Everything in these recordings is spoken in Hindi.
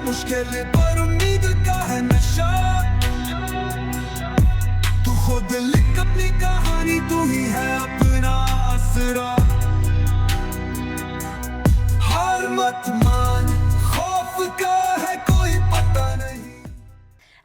मुश्किल पर उम्मीद का है नशा। तू खुद लिख अपनी कहानी, तू ही है अपना असरा। हार मत मान, खौफ का है कोई पता नहीं।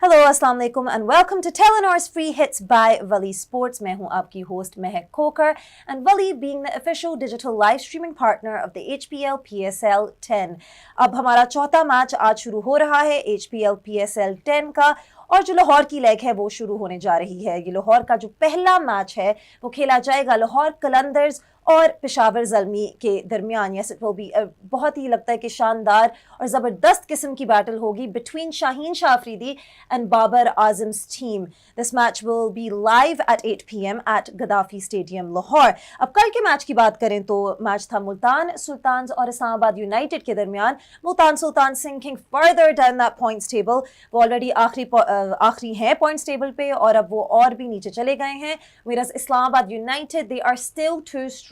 हेलो अस्सलाम वालेकुम and welcome to Telenor's free hits by Walee sports. मैं हूं आपकी host Mahak Khokhar and Walee being the official digital live streaming partner of the HPL PSL 10। अब हमारा चौथा मैच आज शुरू हो रहा है HPL PSL 10 का, और जो लाहौर की लेग है वो शुरू होने जा रही है। ये लाहौर का जो पहला मैच है वो खेला जाएगा लाहौर कलंदर्स और पेशावर ज़ल्मी के दरमियान। यस, इट विल बी बहुत ही लगता है कि शानदार और ज़बरदस्त किस्म की बैटल होगी between Shaheen Shah Afridi and Babar Azam's team. This match will be live at 8 PM at Gaddafi stadium Lahore. अब कल के मैच की बात करें तो मैच था मुल्तान सुल्तान्स और इस्लामाबाद यूनाइटेड के दरमियान। Multan Sultan sinking further down that points table. वो ऑलरेडी आखिरी हैं पॉइंट्स टेबल पे और अब वो और भी नीचे चले गए हैं। Whereas Islamabad United, they are still too strong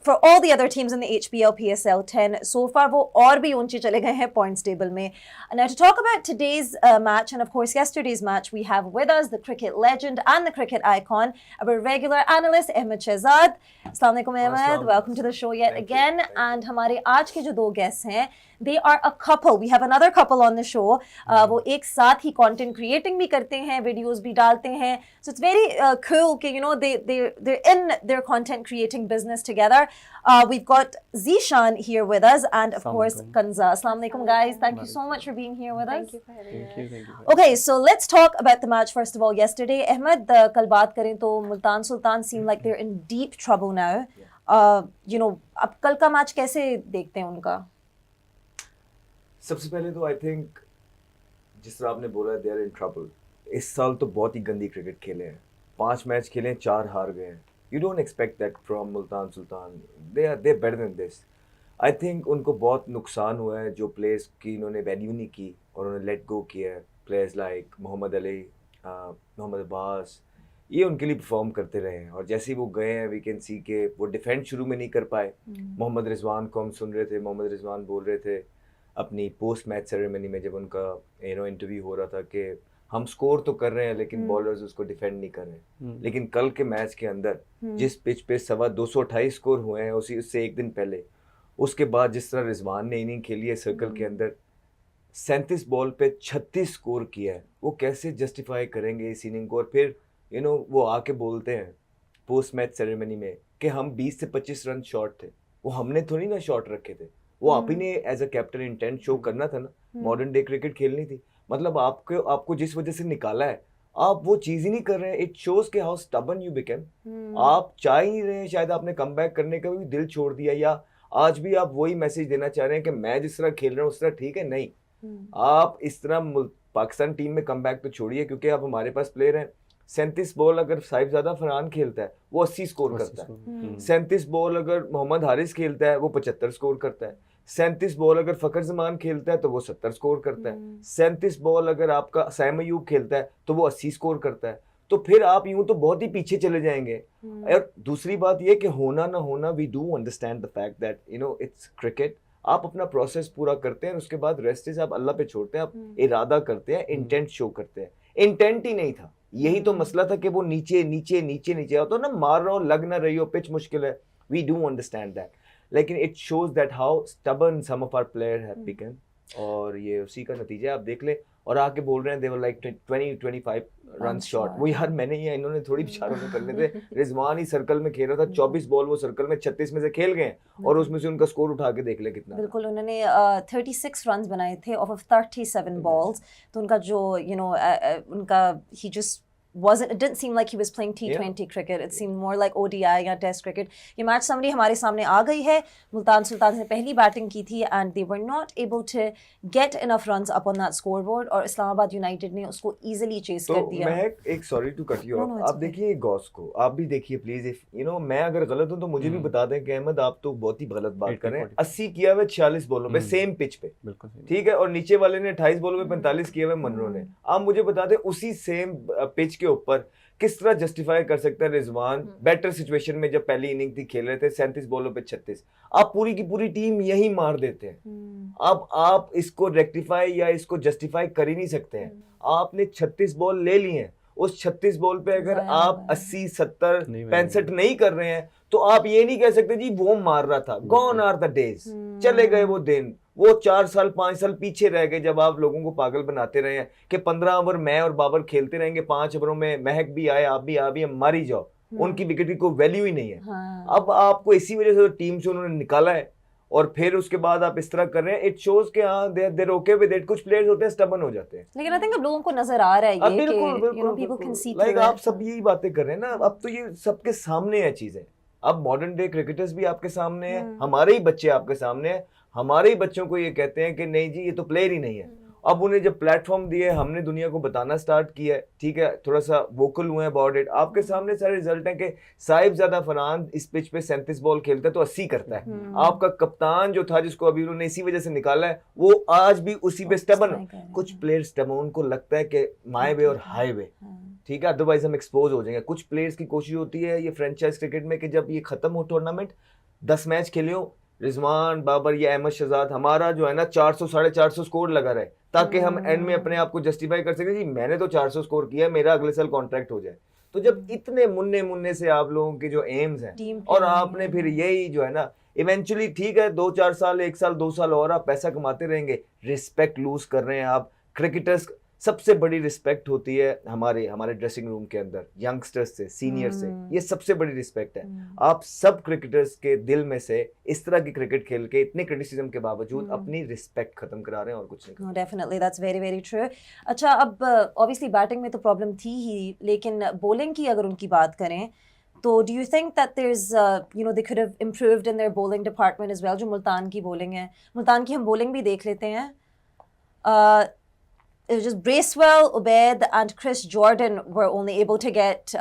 for all the other teams in the HPL PSL 10 so far. वो और भी ऊंचे चले गए हैं points table में. Now to talk about today's match and of course yesterday's match, we have with us the cricket legend and the cricket icon, our regular analyst Ahmed Shehzad. Assalamu alaikum Ahmed, welcome to the show yet again. And हमारे आज के जो दो guests हैं, they are a couple. We have another couple on the show. वो एक साथ ही content creating भी करते हैं, videos भी डालते हैं. So it's very cool कि you know they're in their content creating business together. We've got Zishan here with us and of course Kanza. Assalamu alaikum guys. Thank you so much for being here with us. Thank you for having us. Thank you. Okay, so let's talk about the match first of all. Yesterday, Ahmed, कल बात करें तो Multan Sultan seem like they're in deep trouble now. You know, अब कल का मैच कैसे देखते हैं उनका? सबसे पहले तो आई थिंक जिस तरह आपने बोला दे आर इन ट्रबल। इस साल तो बहुत ही गंदी क्रिकेट खेले हैं, 5 मैच खेले हैं, 4 हार गए हैं। You don't expect that from Multan Sultan. They are better than this. I think उनको बहुत नुकसान हुआ है जो प्लेयर्स की इन्होंने वैल्यू नहीं की और उन्होंने लेट गो किया है। प्लेयर्स लाइक मोहम्मद अली, मोहम्मद अब्बास, ये उनके लिए परफॉर्म करते रहे हैं और जैसे ही वो गए हैं वी कैन सी के वो डिफेंड शुरू में नहीं कर पाए। मोहम्मद रिजवान को हम सुन रहे थे, मोहम्मद रिजवान बोल रहे थे अपनी पोस्ट मैच सेरेमनी में जब उनका इंटरव्यू हो रहा था कि हम स्कोर तो कर रहे हैं लेकिन बॉलर्स उसको डिफेंड नहीं कर रहे। लेकिन कल के मैच के अंदर जिस पिच पे 228 स्कोर हुए हैं उससे एक दिन पहले, उसके बाद जिस तरह रिजवान ने इनिंग खेली है सर्कल के अंदर, 37 बॉल पे 36 स्कोर किया है, वो कैसे जस्टिफाई करेंगे इस इनिंग को? और फिर वो आके बोलते हैं पोस्ट मैच सेरेमनी में कि हम 20 से 25 रन शॉर्ट थे। वो हमने थोड़ी ना शॉर्ट रखे थे, वो आप ही ने as a captain intent show करना था ना, मॉडर्न डे क्रिकेट खेलनी थी। मतलब आपको जिस वजह से निकाला है आप वो चीज ही नहीं कर रहे हैं। इट शोज के हाउ स्टबर्न यू बिकम। आप चाह ही नहीं रहे हैं, शायद आपने कमबैक करने का भी दिल छोड़ दिया, या आज भी आप वही मैसेज देना चाह रहे हैं कि मैं जिस तरह खेल रहा हूँ उस तरह ठीक है। नहीं, आप इस तरह पाकिस्तान टीम में कमबैक तो छोड़िए, क्योंकि अब हमारे पास प्लेयर हैं 37 बॉल अगर साहिबजादा फरहान खेलता है वो 80 स्कोर करता है। 37 बॉल अगर मोहम्मद हारिस खेलता है वो 75 स्कोर करता है। 37 बॉल अगर फकर जमान खेलता है तो वो 70 स्कोर करता है। 37 बॉल अगर आपका सैम अयूब खेलता है तो वो 80 स्कोर करता है। तो फिर आप यूं तो बहुत ही पीछे चले जाएंगे। और दूसरी बात ये कि होना ना होना, we do understand the fact that it's cricket. आप अपना प्रोसेस पूरा करते हैं, उसके बाद रेस्ट इज आप अल्लाह पे छोड़ते हैं, आप इरादा करते हैं, इंटेंट शो करते हैं। इंटेंट ही नहीं था, यही तो मसला था कि वो नीचे नीचे नीचे नीचे आओ तो ना, मार रहा हो, लग ना रही हो, पिच मुश्किल है। वी डू अंडरस्टैंड दैट, लेकिन it shows that how stubborn some of our player have become, और ये उसी का नतीजा है। आप देख ले, और आके बोल रहे हैं दे वर लाइक 20-25 रन शॉट। वो यार मैंने ये इन्होंने थोड़ी बेचारों ने करने थे। रिजवान ही सर्कल में खेल रहा था, 24 बॉल वो सर्कल में 36 में से खेल गए और उसमें से उनका स्कोर उठा के देख ले कितना। बिल्कुल, उन्होंने 36 रन बनाए थे ऑफ 37 बॉल्स। तो उनका जो उनका ही just it didn't seem like he was playing T20 cricket. It seemed more like ODI या टेस्ट क्रिकेट। ये मैच समरी हमारे सामने आ गई है। मुल्तान सुल्तान ने पहली बैटिंग की थी and they were not able to get enough runs up on that scoreboard, और इस्लामाबाद यूनाइटेड ने उसको easily chase कर दिया। मैं एक sorry to cut you off, आप देखिए गॉस को, आप भी देखिए प्लीज। इफ मैं अगर गलत हूं तो मुझे भी बता दें कि अहमद आप तो बहुत ही गलत बात कर रहे हैं। 80 किया हुआ 46 बॉलों पे सेम पिच पे, ठीक है, और नीचे वाले ने 28 बॉलों पे 45 किए हुए मनरो ने। आप मुझे बता दें उसी सेम पिच के ऊपर किस तरह जस्टिफाई कर सकता है रिजवान बेटर सिचुएशन में जब पहली इनिंग थी खेल रहे थे 37 बॉलों पे 36, आप पूरी की पूरी टीम यही मार देते हैं। अब आप इसको रेक्टिफाई या इसको जस्टिफाई कर ही नहीं सकते हैं। आपने 36 बॉल ले लिए हैं, उस 36 बॉल पे अगर आप 80 70 65 नहीं कर रहे हैं तो आप ये नहीं कह सकते जी वो मार रहा था। गॉन आर द डेज, चले गए वो दिन, वो 4 साल 5 साल पीछे रह गए जब आप लोगों को पागल बनाते रहे हैं कि 15 ओवर मैं और बाबर खेलते रहेंगे, 5 ओवरों में महक भी आए, आप भी मार ही जाओ, उनकी विकेट की कोई वैल्यू ही नहीं है। अब आपको इसी वजह से टीम से उन्होंने निकाला है और फिर उसके बाद आप इस तरह कर रहे हैं। इट शोज कि हाँ देयर ओके विद इट। कुछ प्लेयर्स होते हैं स्टबन हो जाते हैं, लेकिन आई थिंक अब लोगों को नजर आ रहा है ये बिल्कुल, कि you know people can see like आप सब यही बातें कर रहे हैं ना, अब तो ये सबके सामने है चीजें। अब मॉडर्न डे क्रिकेटर्स भी आपके सामने है, हमारे ही बच्चे आपके सामने है, हमारे ही बच्चों को ये कहते हैं कि नहीं जी ये तो प्लेयर ही नहीं है। अब उन्हें जब प्लेटफॉर्म दिए, हमने दुनिया को बताना स्टार्ट किया है, ठीक है, थोड़ा सा वोकल हुए हैं अबाउट इट। आपके सामने सारे रिजल्ट हैं कि साहिबजादा फरहान इस पिच पे 37 बॉल खेलता है तो 80 करता है। आपका कप्तान जो था जिसको अभी उन्होंने इसी वजह से निकाला है वो आज भी उसी पे स्टबन। कुछ प्लेयर स्टबन, उनको लगता है कि माय वे और हाई वे, ठीक है, अदरवाइज हम एक्सपोज हो जाएंगे। कुछ प्लेयर्स की कोशिश होती है ये फ्रेंचाइज क्रिकेट में कि जब ये खत्म हो टूर्नामेंट, 10 मैच खेले हो, रिजवान बाबर या अहमद शहजाद हमारा जो है ना 400 450 स्कोर लगा रहे ताकि हम एंड में अपने आप को जस्टिफाई कर सके जी मैंने तो 400 स्कोर किया, मेरा अगले साल कॉन्ट्रैक्ट हो जाए। तो जब इतने मुन्ने से आप लोगों के जो एम्स हैं और आपने फिर यही जो है ना इवेंचुअली, ठीक है 2-4 साल 1 साल 2 साल और आप पैसा कमाते रहेंगे, रिस्पेक्ट लूज कर रहे हैं आप। क्रिकेटर्स सबसे बड़ी रिस्पेक्ट होती है हमारे ड्रेसिंग रूम के अंदर यंगस्टर्स से, सीनियर से, ये सबसे बड़ी रिस्पेक्ट है। आप सब क्रिकेटर्स के दिल में से इस तरह की क्रिकेट खेल के इतने क्रिटिसिज्म के बावजूद अपनी रिस्पेक्ट खत्म करा रहे हैं और कुछ नहीं। Definitely that's very very true. अच्छा, अब ऑब्वियसली बैटिंग में तो प्रॉब्लम थी ही, लेकिन बॉलिंग की अगर उनकी बात करें तो do you think that there is you know they could have improved in their bowling department as well? जो मुल्तान की बॉलिंग है, मुल्तान की हम बॉलिंग भी देख लेते हैं, it was just Bracewell, Ubaid and Chris Jordan were only able to get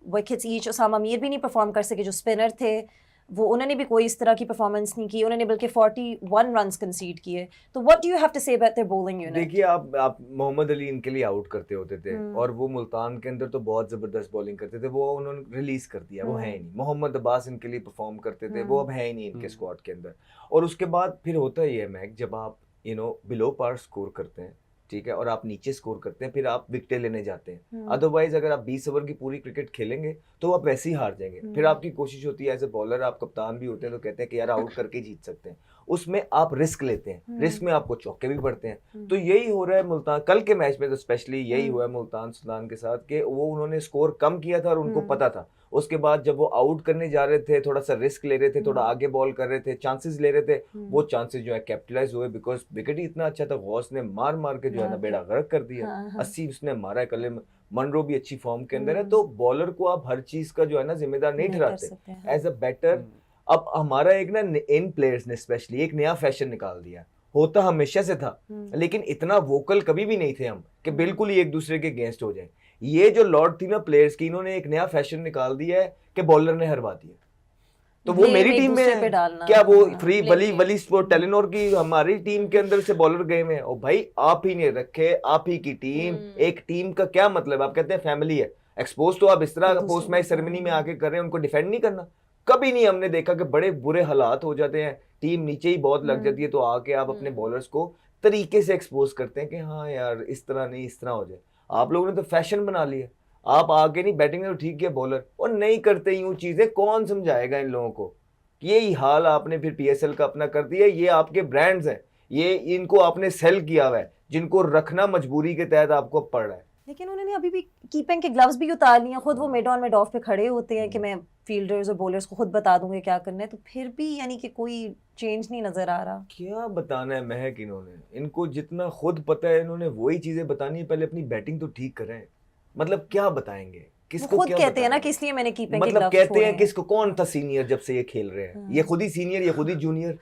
wickets each. Osama Mir भी नहीं perform कर सके जो स्पिनर थे, वो उन्होंने भी कोई इस तरह की परफॉर्मेंस नहीं की, उन्होंने बल्कि 41 रन्स कंसीड किए। तो what do you have to say about their bowling unit? देखिए आप मोहम्मद अली इनके लिए आउट करते होते थे और वो मुल्तान के अंदर तो बहुत जबरदस्त बॉलिंग करते थे, वो उन्होंने रिलीज कर दिया, वो है ही नहीं। मोहम्मद अब्बास इनके लिए परफॉर्म करते थे, वो अब है ही नहीं इनके स्क्वाड के अंदर। और उसके बाद फिर होता ही है मैक, जब आप बिलो पार स्कोर करते हैं, ठीक है, और आप नीचे स्कोर करते हैं, फिर आप विकेटें लेने जाते हैं। अदरवाइज अगर आप 20 ओवर की पूरी क्रिकेट खेलेंगे तो आप वैसे ही हार जाएंगे। फिर आपकी कोशिश होती है एज ए बॉलर, आप कप्तान भी होते हैं तो कहते हैं कि यार आउट करके जीत सकते हैं, उसमें आप रिस्क लेते हैं, रिस्क में आपको चौके भी पड़ते हैं। तो यही हो रहा है मुल्तान कल के मैच में, तो स्पेशली यही हुआ है मुल्तान सुल्तान के साथ कि वो उन्होंने स्कोर कम किया था और उनको पता था। उसके बाद जब वो आउट करने जा रहे थे, थोड़ा सा रिस्क ले रहे थे, थोड़ा आगे बॉल कर रहे थे, चांसेस ले रहे थे, वो चांसेस जो है कैपिटलाइज हुए बिकॉज विकेट ही इतना अच्छा था। गौस ने मार मार के जो है ना बेड़ा गर्क कर दिया, 80 उसने मारा है। कल मनरो भी अच्छी फॉर्म के अंदर है। तो बॉलर को आप हर चीज का जो है ना जिम्मेदार नहीं ठहराते एज अ बैटर। अब हमारा एक ना इन प्लेयर्स ने स्पेशली एक नया फैशन निकाल दिया, होता हमेशा से था लेकिन इतना वोकल कभी भी नहीं थे हम कि बिल्कुल ही एक दूसरे के अगेंस्ट हो जाए। ये जो लॉर्ड थी ना प्लेयर्स की, इन्होंने एक नया फैशन निकाल दिया है कि बॉलर ने हरवा दिया। तो वो मेरी टीम में है क्या, वो फ्री वली स्पोर्ट टेलीनॉर की हमारी टीम के अंदर से बॉलर गए में, और भाई आप ही ने रखे, आप ही की टीम। एक टीम का क्या मतलब, आप कहते हैं फैमिली है, एक्सपोज तो आप इस तरह पोस्ट मैच सेरेमनी में आके कर रहे हैं, उनको डिफेंड नहीं करना। कभी नहीं हमने देखा कि बड़े बुरे हालात हो जाते हैं, टीम नीचे ही बहुत लग जाती है, तो आके आप अपने बॉलर्स को तरीके से एक्सपोज करते हैं कि हाँ यार इस तरह नहीं, इस तरह हो जाए। आप लोगों ने तो फैशन बना लिया, आप आगे नहीं बैटिंग में तो ठीक है बॉलर, और नहीं करते यूं चीजें। कौन समझाएगा इन लोगों को? यही हाल आपने फिर पीएसएल का अपना कर दिया। ये आपके ब्रांड्स हैं, ये इनको आपने सेल किया हुआ है, जिनको रखना मजबूरी के तहत आपको पड़ रहा है। लेकिन उन्होंने अभी भी कीपिंग के ग्लव्स भी उतार लिए, खुद वो मिड ऑन मिड ऑफ पे खड़े होते हैं कि मैं फील्डर्स और बॉलर्स को खुद बता दूंगा क्या करना है। तो फिर भी यानी कि कोई चेंज नहीं नजर आ रहा। क्या बताना है महक, इनको जितना खुद पता है इन्होंने वही चीजें बतानी है। पहले अपनी बैटिंग तो ठीक करें, मतलब क्या बताएंगे किसको? खुद कहते हैं ना कि इसलिए मैंने कीपिंग के मतलब ग्लव्स कहते हैं किसको? कौन था सीनियर जब से ये खेल रहे हैं? ये खुद ही सीनियर, ये खुद ही जूनियर।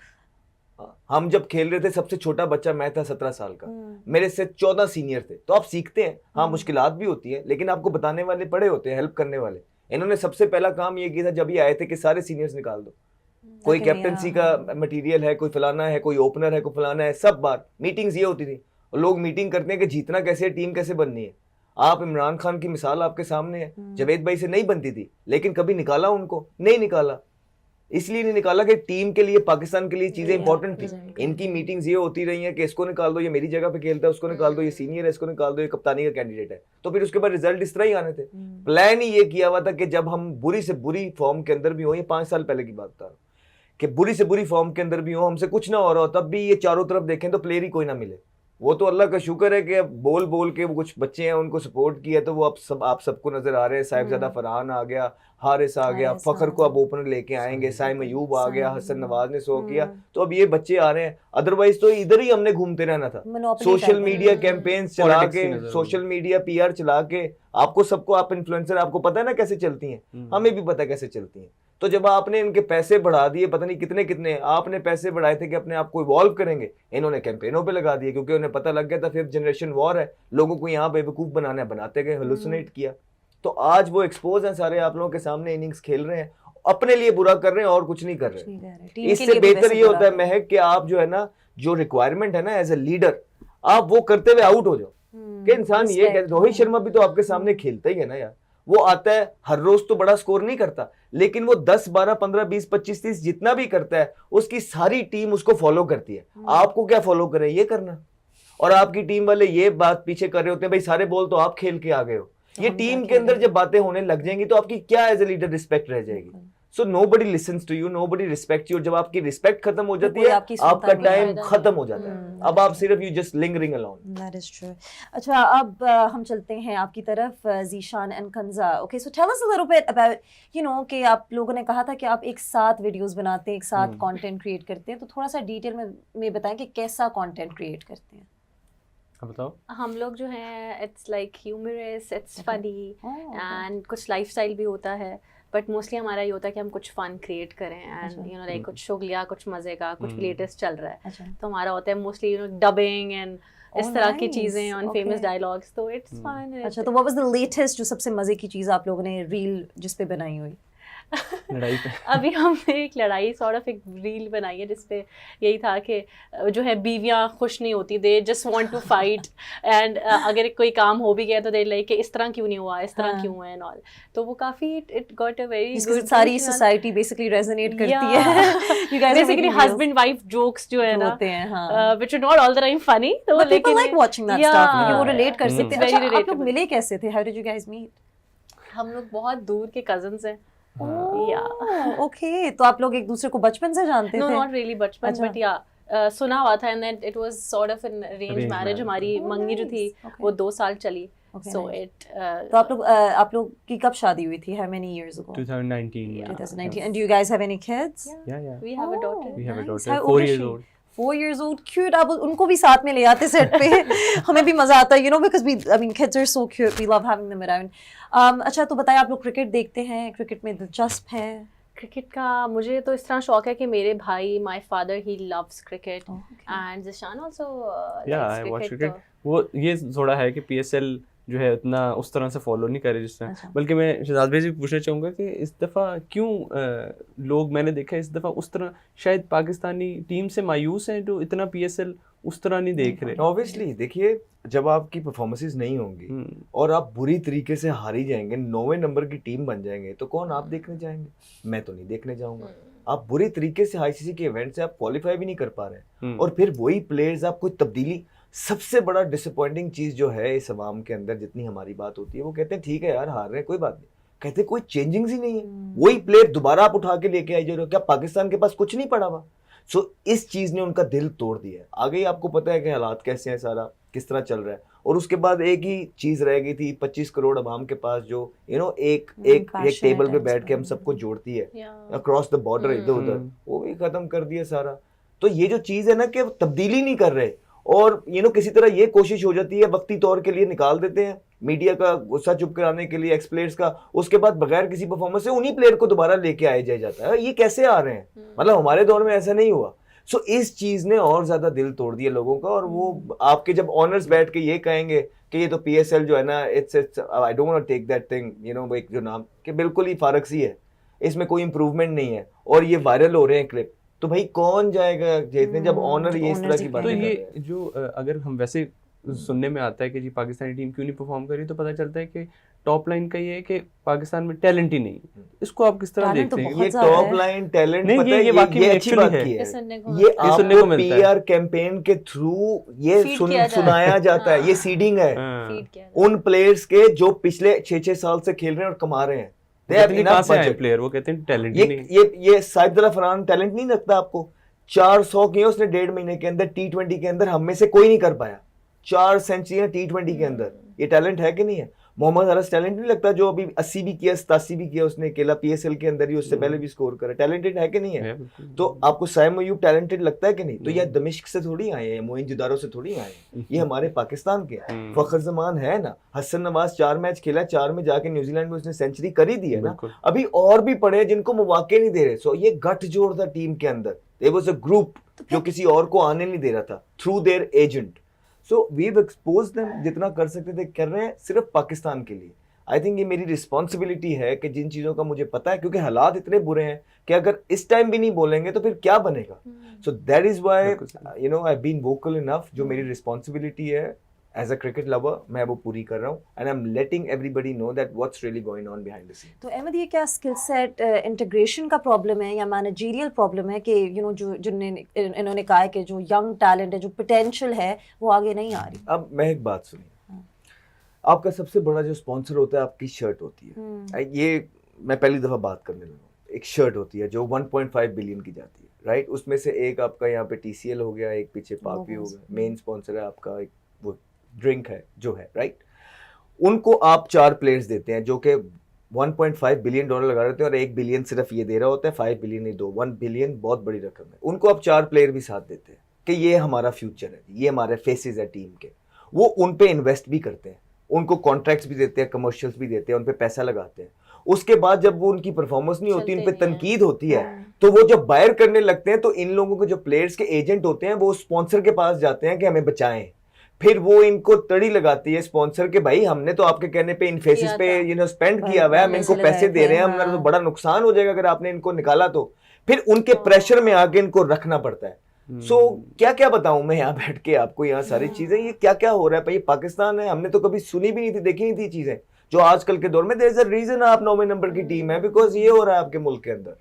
हम जब खेल रहे थे सबसे छोटा बच्चा मैं था 17 साल का, मेरे से 14 सीनियर थे। तो आप सीखते हैं, हाँ मुश्किलात भी होती है, लेकिन आपको बताने वाले पड़े होते हैं, हेल्प करने वाले। इन्होंने सबसे पहला काम ये किया था जब ये आए थे कि सारे सीनियर्स निकाल दो। कोई कैप्टनसी का मटेरियल है, कोई फलाना है, कोई ओपनर है, कोई फलाना है। सब बात मीटिंग्स ये होती थी, और लोग मीटिंग करते हैं कि जीतना कैसे है, टीम कैसे बननी है। आप इमरान खान की मिसाल आपके सामने है, जावेद भाई से नहीं बनती थी लेकिन कभी निकाला उनको नहीं निकाला, इसलिए नहीं निकाला कि टीम के लिए पाकिस्तान के लिए चीजें इंपॉर्टेंट थी। इनकी मीटिंग्स ये होती रही हैं कि इसको निकाल दो, ये मेरी जगह पे खेलता है, उसको निकाल दो, ये सीनियर है, इसको निकाल दो, ये कप्तानी का कैंडिडेट है। तो फिर उसके बाद रिजल्ट इस तरह ही आने थे। प्लान ही ये किया हुआ था कि जब हम बुरी से बुरी फॉर्म के अंदर भी हो, ये 5 साल पहले की बात था, कि बुरी से बुरी फॉर्म के अंदर भी हो, हमसे कुछ ना हो रहा हो, तब भी ये चारों तरफ देखें तो प्लेयर ही कोई ना मिले। वो तो अल्लाह का शुक्र है कि अब बोल बोल के वो कुछ बच्चे हैं उनको सपोर्ट किया, तो वो अब आप सबको नजर आ रहे हैं। साहिबजादा फरहान आ गया, हारिस आ गया, फखर को अब ओपनर लेके आएंगे, साइम अयूब आ गया, हसन नवाज ने 100 किया, तो अब ये बच्चे आ रहे हैं। अदरवाइज तो इधर ही हमने घूमते रहना था, सोशल मीडिया कैंपेन्स चला के, सोशल मीडिया PR चला के। आपको सबको, आप इन्फ्लुएंसर, आपको पता है ना कैसे चलती हैं, हमें भी पता है कैसे चलती हैं। तो जब आपने इनके पैसे बढ़ा दिए, पता नहीं कितने कितने आपने पैसे बढ़ाए थे कि अपने आप को इवॉल्व करेंगे, इन्होंने कैंपेनों पे लगा दिए, क्योंकि उन्हें पता लग गया था 5th जनरेशन वॉर है, लोगों को यहाँ बेवकूफ बनाना है, बनाते गए, हेलुसिनेट किया। तो आज वो एक्सपोज हैं सारे आप लोगों के सामने, इनिंग्स खेल रहे हैं, अपने लिए बुरा कर रहे हैं और कुछ नहीं कर रहे। इससे बेहतर ये होता है महक कि आप जो है ना, जो रिक्वायरमेंट है ना एज ए लीडर, आप वो करते हुए आउट हो जाओ। कि इंसान ये कहते, रोहित शर्मा भी तो आपके सामने खेलता ही है ना यार, वो आता है हर रोज तो बड़ा स्कोर नहीं करता, लेकिन वो 10, 12, 15, 20, 25, 30 जितना भी करता है, उसकी सारी टीम उसको फॉलो करती है। आपको क्या फॉलो करे, ये करना। और आपकी टीम वाले ये बात पीछे कर रहे होते हैं, भाई सारे बॉल तो आप खेल के आ गए हो। ये टीम के अंदर जब बातें होने लग जाएंगी तो आपकी क्या एज ए लीडर रिस्पेक्ट रह जाएगी। So nobody listens to you, nobody respects you. जब आपकी रिस्पेक्ट खत्म हो जाती है, आपका टाइम खत्म हो जाता है। अब आप सिर्फ you just lingering alone. That is true. अच्छा, अब हम चलते हैं आपकी तरफ, Zeeshan and Kanza. Okay, so tell us a little bit about, you know, कि आप लोगों ने कहा था कि आप एक साथ वीडियोस बनाते हैं, एक साथ कंटेंट क्रिएट करते हैं, तो थोड़ा सा डिटेल में बताएं कि कैसा कंटेंट क्रिएट करते हैं। बताओ। हम लोग जो है it's like humorous, it's funny and कुछ लाइफस्टाइल भी होता है, बट मोस्टली हमारा ये होता है कि हम कुछ फन क्रिएट करें एंड यू नो लाइक कुछ शुगलिया, कुछ मजे का, कुछ लेटेस्ट चल रहा है, तो हमारा होता है mostly you know dubbing and इस तरह की चीजें ऑन फेमस डायलॉग्स, तो इट्स फन। अच्छा, तो व्हाट वाज द लेटेस्ट, जो सबसे मजे की चीज आप लोगों ने रील जिस पे बनाई हुई? लड़ाई पे अभी हमने एक लड़ाई सॉर्ट ऑफ एक रील बनाई है जिसपे यही था कि जो है बीवियां खुश नहीं होती, they just want to fight and अगर कोई काम हो भी गया तो दे लाइक इस तरह क्यों नहीं हुआ, इस तरह क्यों है एंड ऑल। तो वो काफी it got a very good, सारी सोसाइटी बेसिकली रेजोनेट करती है। You guys basically husband wife jokes जो है ना होते हैं, हां, which are not all the time funny, तो लेकिन लाइक वाचिंग दैट स्टफ, क्योंकि वो रिलेट कर सकते हैं। अच्छा, आप लोग मिले कैसे थे? How did you guys meet? हम लोग बहुत दूर के कजिन्स हैं। ओके, तो आप लोग एक दूसरे को बचपन से जानते थे? नो, नॉट रियली बचपन, बट या सुना हुआ था and then it was sort of an arrange marriage. हमारी मंगनी जो थी वो 2 साल चली। सो इट तो आप लोग की कब शादी हुई थी? How many years ago? 2019 2019। And do you guys have any kids? yeah we have a daughter. we have a Nice. daughter, How 4 old is years she? old. 4 years old, cute. आप उनको भी साथ में ले आते सेट पे। हमें भी मजा आता है, you know, because kids are so cute. We love having them around. अच्छा, तो बताइए, आप लोग क्रिकेट देखते हैं? क्रिकेट में दिलचस्प है? क्रिकेट का मुझे तो इस तरह शौक है कि मेरे भाई, my father, he loves cricket and Zeeshan also I watch cricket. वो ये थोड़ा है कि PSL जो है उतना उस तरह से फॉलो नहीं करे जिस तरह। बल्कि मैं शहजाद भाई से पूछना चाहूँगा कि इस दफ़ा क्यों लोग, मैंने देखा इस दफ़ा उस तरह शायद पाकिस्तानी टीम से मायूस हैं जो इतना PSL उस तरह नहीं देख रहे। ऑब्वियसली देखिए, जब आपकी परफॉर्मेंसेस नहीं होंगी और आप बुरी तरीके से हारी जाएंगे, 9वें नंबर की टीम बन जाएंगे, तो कौन आप देखने जाएंगे? मैं तो नहीं देखने जाऊंगा। आप बुरी तरीके से ICC के इवेंट से आप क्वालिफाई भी नहीं कर पा रहे, और फिर वही प्लेयर्स, आप कोई तब्दीली। सबसे बड़ा डिसअपॉइंटिंग चीज जो है इस अवाम के अंदर, जितनी हमारी बात होती है, वो कहते हैं ठीक है यार हार रहे हैं कोई बात नहीं, कहते कोई चेंजिंग ही नहीं है, वही प्लेयर दोबारा आप उठा के लेके आई जा रहे हो। क्या पाकिस्तान के पास कुछ नहीं पड़ा हुआ? सो इस चीज ने उनका दिल तोड़ दिया है। आगे ही आपको पता है कि हालात कैसे हैं, सारा किस तरह चल रहा है। और उसके बाद एक ही चीज रह गई थी, 25 करोड़ अवाम के पास, जो यू नो एक टेबल पे बैठ के हम सबको जोड़ती है अक्रॉस द बॉर्डर, इधर उधर, वो भी खत्म कर दिया सारा। तो ये जो चीज है ना कि तब्दीली नहीं कर रहे, और यू नो किसी तरह ये कोशिश हो जाती है, वक्ती तौर के लिए निकाल देते हैं, मीडिया का गुस्सा चुप कराने के लिए, एक्स प्लेयर्स का, उसके बाद बगैर किसी परफॉर्मेंस से उन्हीं प्लेयर को दोबारा लेके आया जाता है। ये कैसे आ रहे हैं? मतलब हमारे दौर में ऐसा नहीं हुआ। सो इस चीज ने और ज्यादा दिल तोड़ दिया लोगों का। और वो आपके जब ऑनर्स बैठ के ये कहेंगे कि ये तो PSL जो है ना, it's I don't want to take that thing, you know, एक जो नाम कि बिल्कुल ही फारक सी है, इसमें कोई इंप्रूवमेंट नहीं है, और ये वायरल हो रहे हैं क्लिप, तो भाई कौन जाएगा जीतने जब ऑनर ये इस तरह की बात। तो ये जो अगर हम वैसे सुनने में आता है कि जी पाकिस्तानी टीम क्यों नहीं परफॉर्म कर रही, तो पता चलता है कि टॉप लाइन का ये है कि पाकिस्तान में टैलेंट ही नहीं है। इसको आप किस तरह Talent देखते तो हैं? बहुत ये ज़्यादा टॉप है। लाइन टैलेंट नहीं, पता ये है, वाकई में ये अच्छी actually बात है। की ये है। सुनने को ये मिलता है। सुनने को आपको मिलता है। पीआर कैंपेन के थ्रू ये Feed किया जाता है। सुनाया जाता है, ये हाँ। सीडिंग है हाँ। फीड किया जाता है। उन प्लेयर्स के जो पिछले 6-6 साल से खेल रहे हैं और कमा रहे हैं। They have कहते नहीं enough कहाँ से आए budget। प्लेयर, वो कहते हैं टैलेंट ही ये नहीं। ये साइफुद्दीन फरहान टैलेंट नहीं लगता आपको? 400 किए उसने 1.5 महीने के अंदर, T20 के अंदर हम में से कोई नहीं कर पाया। 4 सेंचुरियां T20 के अंदर, ये टैलेंट है कि नहीं है? मोहम्मद हरस टैलेंट नहीं लगता, जो अभी 80 भी किया 87 भी किया उसने अकेला PSL के अंदर ही, उससे पहले भी स्कोर करा। टैलेंटेड है कि नहीं है? बिल्कुल। तो आपको साइम अयूब टैलेंटेड लगता है कि नहीं? तो ये दमिश्क से थोड़ी आए हैं, मोइनजुदारो से थोड़ी आए हैं, ये हमारे पाकिस्तान के हैं। फखर जमान है ना, हसन नवाज 4 मैच खेला, 4 में जाके न्यूजीलैंड में उसने सेंचुरी कर ही दी है ना। बिल्कुल। अभी और भी पड़े हैं जिनको मौके नहीं दे रहे। सो ये गठजोड़ था टीम के अंदर, देयर वाज अ ग्रुप जो किसी और को आने नहीं दे रहा था through their agent. So we have exposed them, जितना कर सकते थे कर रहे हैं, सिर्फ पाकिस्तान के लिए। आई थिंक ये मेरी रिस्पॉन्सिबिलिटी है कि जिन चीज़ों का मुझे पता है, क्योंकि हालात इतने बुरे हैं कि अगर इस टाइम भी नहीं बोलेंगे तो फिर क्या बनेगा। So that is why you know I have been vocal enough. जो मेरी रिस्पॉन्सिबिलिटी है एज अ क्रिकेट लवर, मैं वो पूरी कर रहा हूँ, and I am letting everybody know that what's really going on behind the scene. तो अहमद, ये क्या स्किल सेट इंटीग्रेशन का प्रॉब्लम है या मैनेजरियल प्रॉब्लम है कि यू नो जो जिन्होंने इन्होंने कहा है कि जो यंग टैलेंट है, जो पोटेंशियल है, वो आगे नहीं आ रही? अब मैं एक बात सुनिए, आपका सबसे बड़ा जो स्पॉन्सर होता है आपकी शर्ट होती है। ये मैं पहली दफा बात करने लगा हूँ। एक शर्ट होती है जो 1.5 बिलियन की जाती है, राइट? उसमें से एक आपका यहाँ पे TCL हो गया, एक पीछे पाक भी हो गया, मेन स्पॉन्सर है आपका, एक वो ड्रिंक है जो है, राइट? उनको आप 4 प्लेयर्स देते हैं जो कि $1.5 बिलियन लगा रहे थे, और 1 बिलियन सिर्फ ये दे रहा होता है, 5 बिलियन नहीं, 1 बिलियन बहुत बड़ी रकम है। उनको आप 4 प्लेयर भी साथ देते हैं कि ये हमारा फ्यूचर है, ये हमारे फेसेस है टीम के। वो उन पे इन्वेस्ट भी करते हैं, उनको कॉन्ट्रैक्ट्स भी देते हैं, कमर्शियल्स भी देते हैं, उन पे पैसा लगाते हैं। उसके बाद जब वो उनकी परफॉर्मेंस नहीं होती, उन पे तनकीद होती है, तो वो जब बायर करने लगते हैं तो इन लोगों के जो प्लेयर्स के एजेंट होते हैं वो स्पॉन्सर के पास जाते हैं कि हमें बचाएं। फिर वो इनको तड़ी लगाती है स्पॉन्सर के, भाई हमने तो आपके कहने पे इन फेसेस पे यू नो स्पेंड किया हुआ है, हम इनको पैसे दे रहे हैं, हमारा तो बड़ा नुकसान हो जाएगा अगर आपने इनको निकाला तो। फिर उनके प्रेशर में आके इनको रखना पड़ता है। सो क्या क्या बताऊं मैं यहाँ बैठ के आपको, यहाँ सारी चीजें, ये क्या क्या हो रहा है भाई? पाकिस्तान है, हमने तो कभी सुनी भी नहीं थी, देखी नहीं थी चीजें जो आजकल के दौर में। देयर इज अ रीजन आप 9वें नंबर की टीम है, बिकॉज ये हो रहा है आपके मुल्क के अंदर।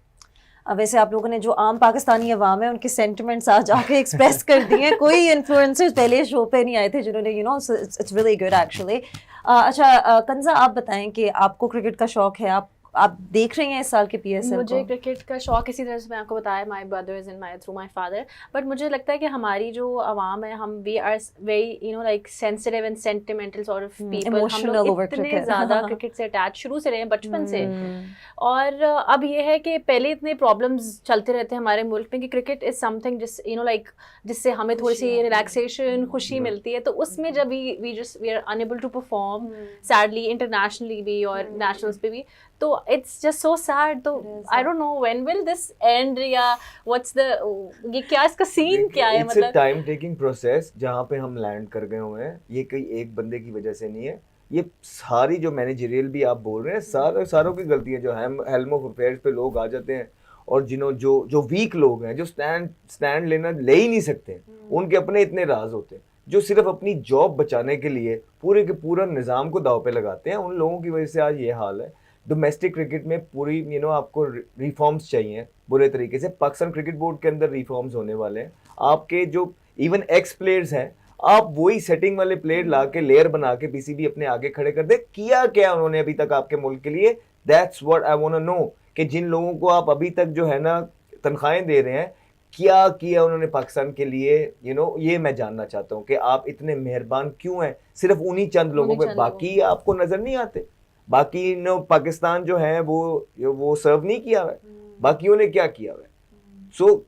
अब वैसे आप लोगों ने जो आम पाकिस्तानी अवाम है उनके सेंटिमेंट्स आज आके एक्सप्रेस कर दिए हैं। कोई इन्फ्लुएंसर्स पहले शो पे नहीं आए थे जिन्होंने you know, it's really good actually. अच्छा कंजा, आप बताएं कि आपको क्रिकेट का शौक है, आप देख रही हैं इस साल के PSL मुझे को? क्रिकेट का शौक इसी तरह से मैं आपको बताया, my brother is in my through my father. But मुझे लगता है कि हमारी जो आवाम है, हम we are very you know like sensitive and sentimental sort of people. हम Emotional लोग over इतने cricket. ज़्यादा क्रिकेट से अटैच शुरू से रहे हैं, बचपन से। और अब ये है कि पहले इतने प्रॉब्लम्स चलते रहते हैं हमारे मुल्क में कि क्रिकेट इज समथिंग जिस यू नो लाइक जिससे हमें थोड़ी सी रिलैक्सेशन, खुशी मिलती है। तो उसमें जब we are unable to perform sadly internationally भी और नेशनल्स पे भी, तो इट्स जस्ट सो सैड। तो I don't know when will this end, या व्हाट्स द ये क्या इसका सीन क्या है? मतलब it's a time taking process जहाँ पे हम लैंड कर गए हुए हैं। ये कोई एक बंदे की वजह से नहीं है, ये सारी जो मैनेजरियल भी आप बोल रहे हैं, सारों की गलती है। जो हेल्म ऑफ अफेयर्स पे लोग आ जाते हैं और जो वीक लोग हैं, जो स्टैंड लेना ले ही नहीं सकते, उनके अपने इतने राज होते हैं, जो सिर्फ अपनी जॉब बचाने के लिए पूरे के पूरा निज़ाम को दाव पे लगाते हैं, उन लोगों की वजह से आज ये हाल है। डोमेस्टिक क्रिकेट में पूरी यू नो आपको रिफॉर्म्स चाहिए बुरे तरीके से। पाकिस्तान क्रिकेट बोर्ड के अंदर रिफॉर्म्स होने वाले हैं। आपके जो इवन एक्स प्लेयर्स हैं, आप वही सेटिंग वाले प्लेयर ला के लेयर बना के PCB अपने आगे खड़े कर दे। किया क्या उन्होंने अभी तक आपके मुल्क के लिए? That's what I want to know, कि जिन लोगों को आप अभी तक जो है ना तनख्वाहें दे रहे हैं, क्या किया उन्होंने पाकिस्तान के लिए? यू नो ये मैं जानना चाहता हूँ कि आप इतने मेहरबान क्यों हैं सिर्फ उन्हीं चंद लोगों पे, बाकी आपको नजर नहीं आते? बाकी नो पाकिस्तान जो है वो सर्व नहीं किया हुआ है, बाकियों ने क्या किया हुआ है? सो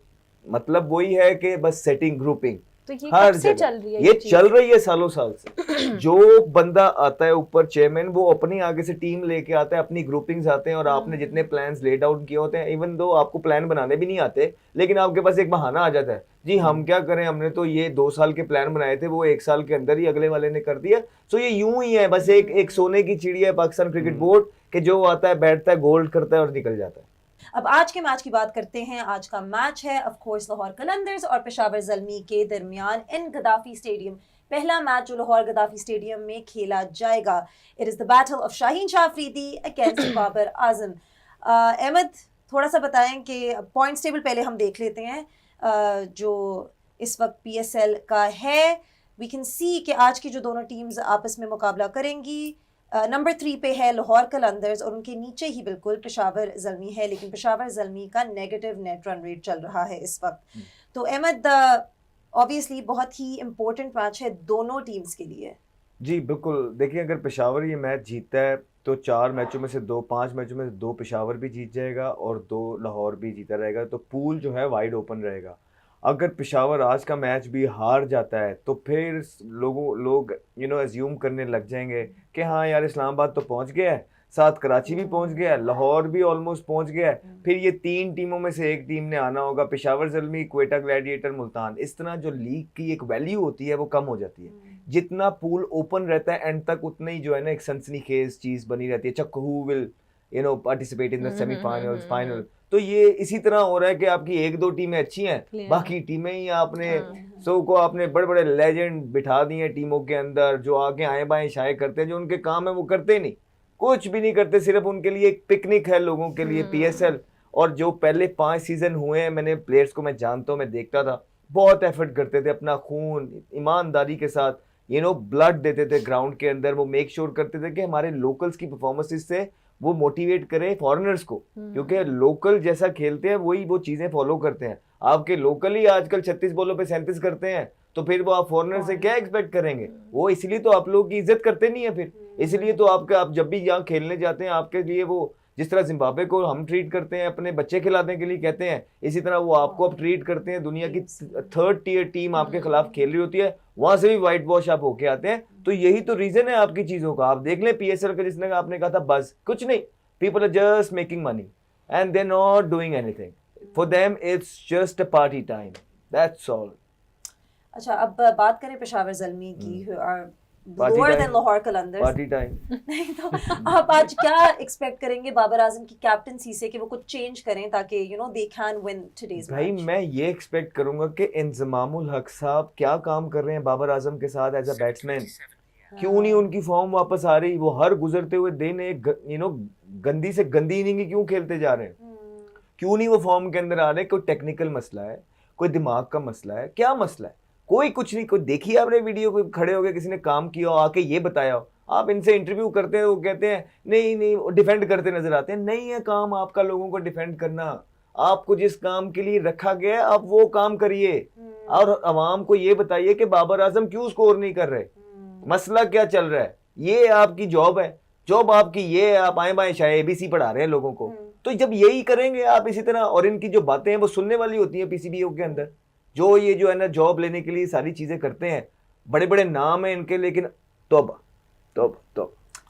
मतलब वही है कि बस सेटिंग, ग्रुपिंग तो ये हर कब से जगह चल रही है? ये चल रही है सालों साल से। जो बंदा आता है ऊपर चेयरमैन, वो अपनी आगे से टीम लेके आता है, अपनी ग्रुपिंग्स आते हैं, और आपने जितने प्लान्स लेड आउट किए होते हैं, इवन दो आपको प्लान बनाने भी नहीं आते, लेकिन आपके पास एक बहाना आ जाता है, जी हम क्या करें, हमने तो ये 2 साल के प्लान बनाए थे, वो 1 साल के अंदर ही अगले वाले ने कर दिया। सो ये यूं ही है, बस एक सोने की चिड़िया है पाकिस्तान क्रिकेट बोर्ड, के जो आता है बैठता है, गोल्ड करता है और निकल जाता है। अब आज के मैच की बात करते हैं। आज का मैच है ऑफ कोर्स लाहौर कलंदर्स और पेशावर ज़ल्मी के दरमियान इन गद्दाफी स्टेडियम। पहला मैच जो लाहौर गद्दाफी स्टेडियम में खेला जाएगा, it is the battle of Shaheen Shah Afridi against Babar Azam. Ahmad, थोड़ा सा बताएं कि पॉइंट्स टेबल पहले हम देख लेते हैं जो इस वक्त PSL का है। वी कैन सी कि आज की जो दोनों टीम्स आपस में मुकाबला करेंगी, नंबर 3 पे है लाहौर कलंदर्स और उनके नीचे ही बिल्कुल पेशावर ज़ल्मी है, लेकिन पेशावर ज़ल्मी का नेगेटिव नेट रन रेट चल रहा है इस वक्त। तो अहमद, ऑब्वियसली बहुत ही इम्पोर्टेंट मैच है दोनों टीम्स के लिए। जी बिल्कुल, देखिए अगर पेशावर ये मैच जीतता है तो 4 मैचों में से 5 मैचों में से 2 पेशावर भी जीत जाएगा और 2 लाहौर भी जीता रहेगा, तो पूल जो है वाइड ओपन रहेगा। अगर पेशावर आज का मैच भी हार जाता है तो फिर लोग एज्यूम करने लग जाएंगे कि हाँ यार इस्लामाबाद तो पहुंच गया है, साथ कराची भी पहुंच गया है, लाहौर भी ऑलमोस्ट पहुंच गया है, फिर ये 3 टीमों में से एक टीम ने आना होगा, पेशावर ज़ल्मी, क्वेटा ग्लैडिएटर, मुल्तान। इस तरह जो लीग की एक वैल्यू होती है वो कम हो जाती है। जितना पूल ओपन रहता है एंड तक, उतना ही जो है ना एक सनसनीखेज चीज बनी रहती है। Chuck who will participate in the semifinals, final. तो ये इसी तरह हो रहा है कि आपकी 1-2 टीमें अच्छी हैं, बाकी टीमें ही आपने आपने बड़े बड़े लेजेंड बिठा दिए टीमों के अंदर, जो आगे आए बाएं शाये करते हैं, जो उनके काम है वो करते नहीं, कुछ भी नहीं करते, सिर्फ उनके लिए एक पिकनिक है लोगों के लिए PSL। और जो पहले 5 सीजन हुए हैं, मैंने प्लेयर्स को मैं जानता हूँ, मैं देखता था, बहुत एफर्ट करते थे, अपना खून ईमानदारी के साथ ब्लड देते थे ग्राउंड के अंदर। वो मेक श्योर करते थे कि हमारे लोकल्स की परफॉर्मेंसेस से वो मोटिवेट करें फॉरेनर्स को, क्योंकि लोकल जैसा खेलते हैं वही वो चीजें फॉलो करते हैं। आपके लोकल ही आजकल 36 बॉलों पे 37 करते हैं, तो फिर वो आप फॉरेनर से क्या एक्सपेक्ट करेंगे? वो इसलिए तो आप लोगों की इज्जत करते नहीं है फिर, इसलिए तो आप जब भी यहाँ खेलने जाते हैं आपके लिए वो जिस तरह जिम्बाब्वे को हम ट्रीट करते हैं, अपने बच्चे खिलाने के लिए कहते हैं, इसी तरह वो आपको अब ट्रीट करते हैं। दुनिया की 3rd टियर टीम आपके खिलाफ खेल रही होती है, वहां से भी व्हाइट वॉश आप होके आते हैं। तो यही तो रीजन है आपकी चीजों का। आप देख लें PSL का, जिसने आपने कहा था बस कुछ नहीं, people are just making money and they not doing anything, for them it's just a party time, that's all. अच्छा, अब बात करें पेशावर ज़ल्मी की, lower than Lahore Qalandars, party time. नहीं तो आप आज क्या एक्सपेक्ट करेंगे बाबर आजम की कैप्टनसी से कि वो कुछ चेंज करें ताकि they can win today's match? भाई मैं ये एक्सपेक्ट करूंगा कि इंजमामुल हक साहब क्या काम कर रहे हैं बाबर आजम के साथ एज अ बैट्समैन। क्यों नहीं उनकी फॉर्म वापस आ रही? वो हर गुजरते हुए दिन एक गंदी से गंदी इनिंग क्यों खेलते जा रहे हैं? क्यों नहीं वो फॉर्म के अंदर आ रहे? कोई टेक्निकल मसला है, कोई दिमाग का मसला है, क्या मसला है? कोई कुछ नहीं। कोई देखिए आपने वीडियो, कोई खड़े हो गए, किसी ने काम किया हो, आके ये बताया हो। आप इनसे इंटरव्यू करते हैं, वो कहते हैं नहीं वो डिफेंड करते नजर आते हैं। नहीं है काम आपका लोगों को डिफेंड करना। आपको जिस काम के लिए रखा गया है आप वो काम करिए और अवाम को ये बताइए कि बाबर आजम क्यों स्कोर नहीं कर रहे, मसला क्या चल रहा है। ये आपकी जॉब है, जॉब आपकी ये है। आप आए बाएं शायद ABC पढ़ा रहे हैं लोगों को, तो जब यही करेंगे आप इसी तरह, और इनकी जो बातें हैं वो सुनने वाली होती है PCBO के अंदर, जो ये जो है ना जॉब लेने के लिए सारी चीजें करते हैं, बड़े बड़े नाम हैं इनके, लेकिन तौबा।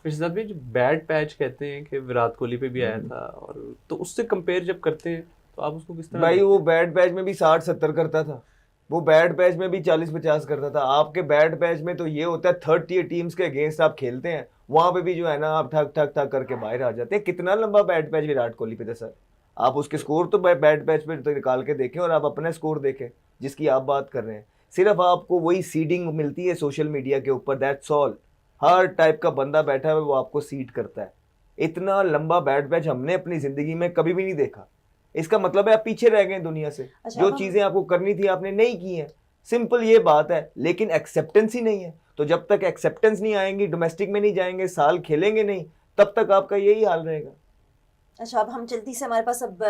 इरशाद भाई, जो बैड पैच कहते हैं कि विराट कोहली पे भी आया था, और तो उससे कंपेयर जब करते हैं तो आप उसको किस तरह? भाई वो बैड पैच में भी 60-70 करता था, वो बैड पैच में भी 40-50 करता था। आपके बैड पैच में तो ये होता है 3rd टियर टीम्स के अगेंस्ट आप खेलते हैं, वहां पे भी जो है ना आप ठक ठक ठक करके बाहर आ जाते हैं। कितना लंबा बैड पैच विराट कोहली पे था सर? आप उसके स्कोर तो बैड पैच पे तो निकाल के देखें और आप अपना स्कोर देखें जिसकी आप बात कर रहे हैं। सिर्फ आपको वही सीडिंग मिलती है सोशल मीडिया के ऊपर, दैट्स ऑल। हर टाइप का बंदा बैठा है वो आपको सीट करता है। इतना लंबा बैड पैच हमने अपनी जिंदगी में कभी भी नहीं देखा। इसका मतलब है आप पीछे रह गए दुनिया से। अच्छा, जो चीजें आपको करनी थी आपने नहीं की हैं, सिंपल ये बात है। लेकिन एक्सेप्टेंस ही नहीं है, तो जब तक एक्सेप्टेंस नहीं आएंगी, डोमेस्टिक में नहीं जाएंगे, साल खेलेंगे नहीं, तब तक आपका यही हाल रहेगा। अच्छा, अब हम जल्दी से, हमारे पास अब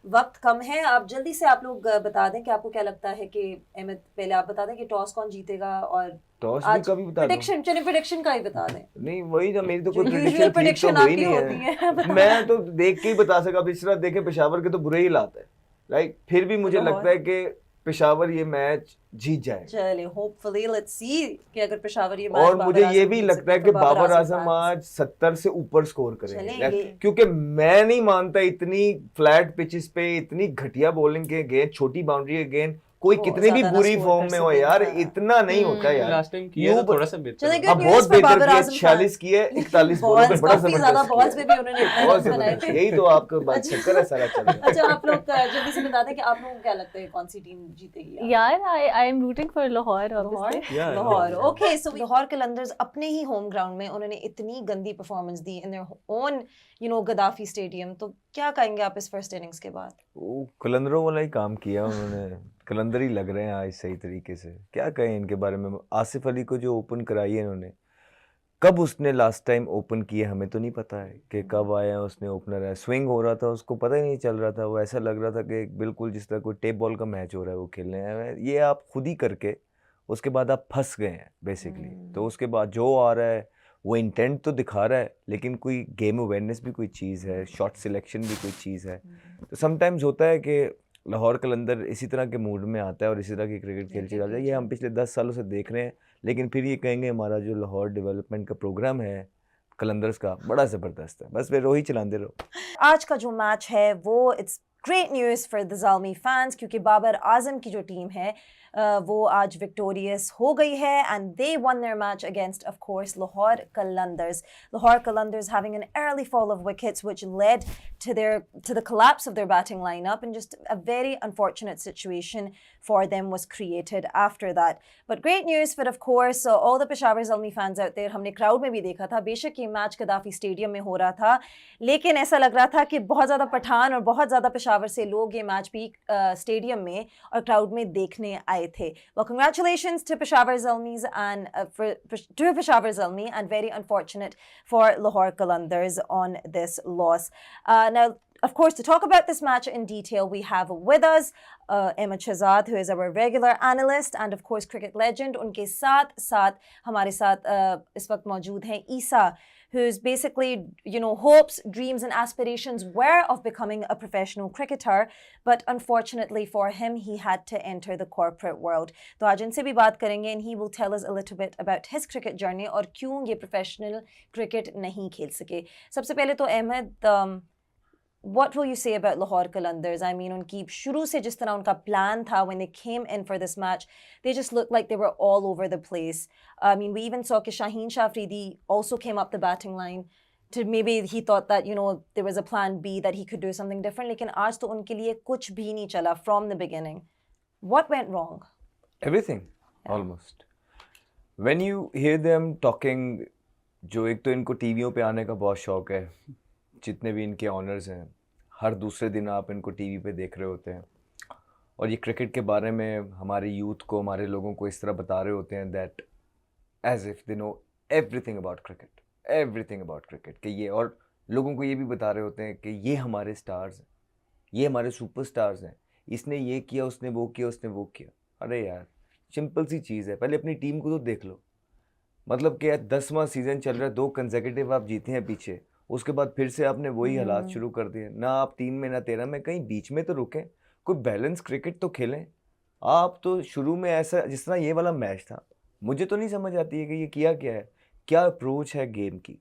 वक्त कम है, आप जल्दी से आप लोग बता दें कि आपको क्या लगता है कि अहमद, पहले आप बता दें कि टॉस कौन जीतेगा, और टॉस भी कभी बता प्रेडिक्शन, चलिए प्रेडिक्शन का ही बता दें। नहीं वही तो, मेरी तो कोई यूजुअल प्रेडिक्शन प्रेडिक्शन तो हुई आपकी नहीं होती है। मैं तो देख के ही बता सका। अब इस तरह देखे पेशावर के तो बुरे ही लाते हैं, राइट? फिर भी मुझे लगता है कि पेशावर ये मैच जीत जाए। चलिए, होपफुली लेट्स सी कि अगर पेशावर ये मैच, और मुझे ये भी लगता है कि बाबर आजम आज 70 से ऊपर स्कोर करेंगे, क्योंकि मैं नहीं मानता इतनी फ्लैट पिचेस पे इतनी घटिया बॉलिंग के गेंद, छोटी बाउंड्री के गेंद कोई वो कितनी भी ज्यादा बुरी score फॉर्म कर में हो सके, यार, हाँ। इतना नहीं होता यार। लास्ट टाइम किया था थोड़ा सा बेहतर चलें, था। अब good बहुत news for बेहतर बाबर किया, आजम 46 किए, 41 बॉलों पे Balls बड़ा काफी ज्यादा जबरदस्त balls किया। पे भी उन्होंने इतने बहुत runs बनाए जबरदस्त, थे। यही तो आपका बात चक्कर है सारा चल रहा है। अच्छा, आप लोग जल्दी से बता दें कि आप लोगों को क्या लगता है कौन सी टीम जीतेगी? यार I am rooting for Lahore Lahore obviously. Yeah, Lahore Lahore. Okay so Lahore Qalandars अपने ही होम ग्राउंड में उन्होंने इतनी गंदी performance the in their own Gaddafi stadium, तो क्या कहेंगे आप इस फर्स्ट इनिंग्स के बाद? वो कलंदरों वाला ही काम किया उन्होंने, कलंदर ही लग रहे हैं आज सही तरीके से। क्या कहें इनके बारे में। आसिफ अली को जो ओपन कराई है इन्होंने, कब उसने लास्ट टाइम ओपन किया हमें तो नहीं पता है कि कब आया उसने ओपनर है। स्विंग हो रहा था, उसको पता ही नहीं चल रहा था, वो ऐसा लग रहा था कि बिल्कुल जिस तरह कोई टेप बॉल का मैच हो रहा है वो खेल रहे हैं। ये आप खुद ही करके उसके बाद आप फंस गए हैं बेसिकली। तो उसके बाद जो आ रहा है वो इंटेंट तो दिखा रहा है, लेकिन कोई गेम अवेयरनेस भी कोई चीज़ है, शॉट सिलेक्शन भी कोई चीज़ है। तो समटाइम्स होता है कि लाहौर कलंदर इसी तरह के मूड में आता है और इसी तरह की क्रिकेट खेल चला जाए। ये हम पिछले 10 सालों से देख रहे हैं, लेकिन फिर ये कहेंगे हमारा जो लाहौर डेवलपमेंट का प्रोग्राम है कलंदर्स का बड़ा ज़बरदस्त है। बस वे रोही चलाते रहो। आज का जो मैच है वो it's great news for the Zalmi fans, क्योंकि बाबर आजम की जो टीम है वो आज विक्टोरियस हो गई है and they won their match against of course Lahore Qalandars. Lahore Qalandars having an early fall of wickets which led to the collapse of their batting lineup, and just a very unfortunate situation for them was created after that. But great news for of course all the Peshawar Zalmi fans out there. हमने crowd में भी देखा था, बेशक ये मैच गद्दाफी स्टेडियम में हो रहा था, लेकिन ऐसा लग रहा था कि बहुत ज़्यादा पठान और बहुत ज़्यादा पेशावर से लोग ये मैच भी स्टेडियम में और क्राउड में देखने आए थे. Well, congratulations to Peshawar Zalmis and to Peshawar Zalmi, and very unfortunate for Lahore Qalandars on this loss. Now, of course, to talk about this match in detail, we have with us Ahmed Shahzad, who is our regular analyst and of course cricket legend. उनके साथ हमारे साथ इस वक्त मौजूद हैं ईसा, whose basically, hopes, dreams and aspirations were of becoming a professional cricketer, but unfortunately for him, he had to enter the corporate world. तो आज इनसे भी बात करेंगे and he will tell us a little bit about his cricket journey और क्यों ये professional cricket नहीं खेल सके. सबसे पहले तो Ahmad, what will you say about Lahore Qalandars? I mean, उनकी शुरू से जिस तरह उनका plan था when they came in for this match, they just looked like they were all over the place. I mean, we even saw कि Shaheen Shah Afridi also came up the batting line. To maybe he thought that, there was a plan B, that he could do something different. लेकिन आज तो उनके लिए कुछ भी नहीं चला from the beginning. What went wrong? Everything, almost. When you hear them talking, जो एक तो इनको टीवियों पे आने का बहुत शौक है, जितने भी इनके ऑनर्स हैं हर दूसरे दिन आप इनको टीवी पे देख रहे होते हैं और ये क्रिकेट के बारे में हमारे यूथ को, हमारे लोगों को इस तरह बता रहे होते हैं that as if they know everything about cricket कि ये, और लोगों को ये भी बता रहे होते हैं कि ये हमारे स्टार्स हैं, ये हमारे सुपरस्टार्स हैं, इसने ये किया, उसने वो किया. अरे यार सिंपल सी चीज़ है, पहले अपनी टीम को तो देख लो. मतलब कि 10वां सीज़न चल रहा है, 2 कंसेक्यूटिव आप जीते हैं पीछे, उसके बाद फिर से आपने वही हालात शुरू कर दिए. ना आप 3 में ना 13 में, कहीं बीच में तो रुकें, कोई बैलेंस क्रिकेट तो खेलें. आप तो शुरू में ऐसा, जिस तरह ये वाला मैच था, मुझे तो नहीं समझ आती है कि ये किया क्या है, क्या अप्रोच है गेम की.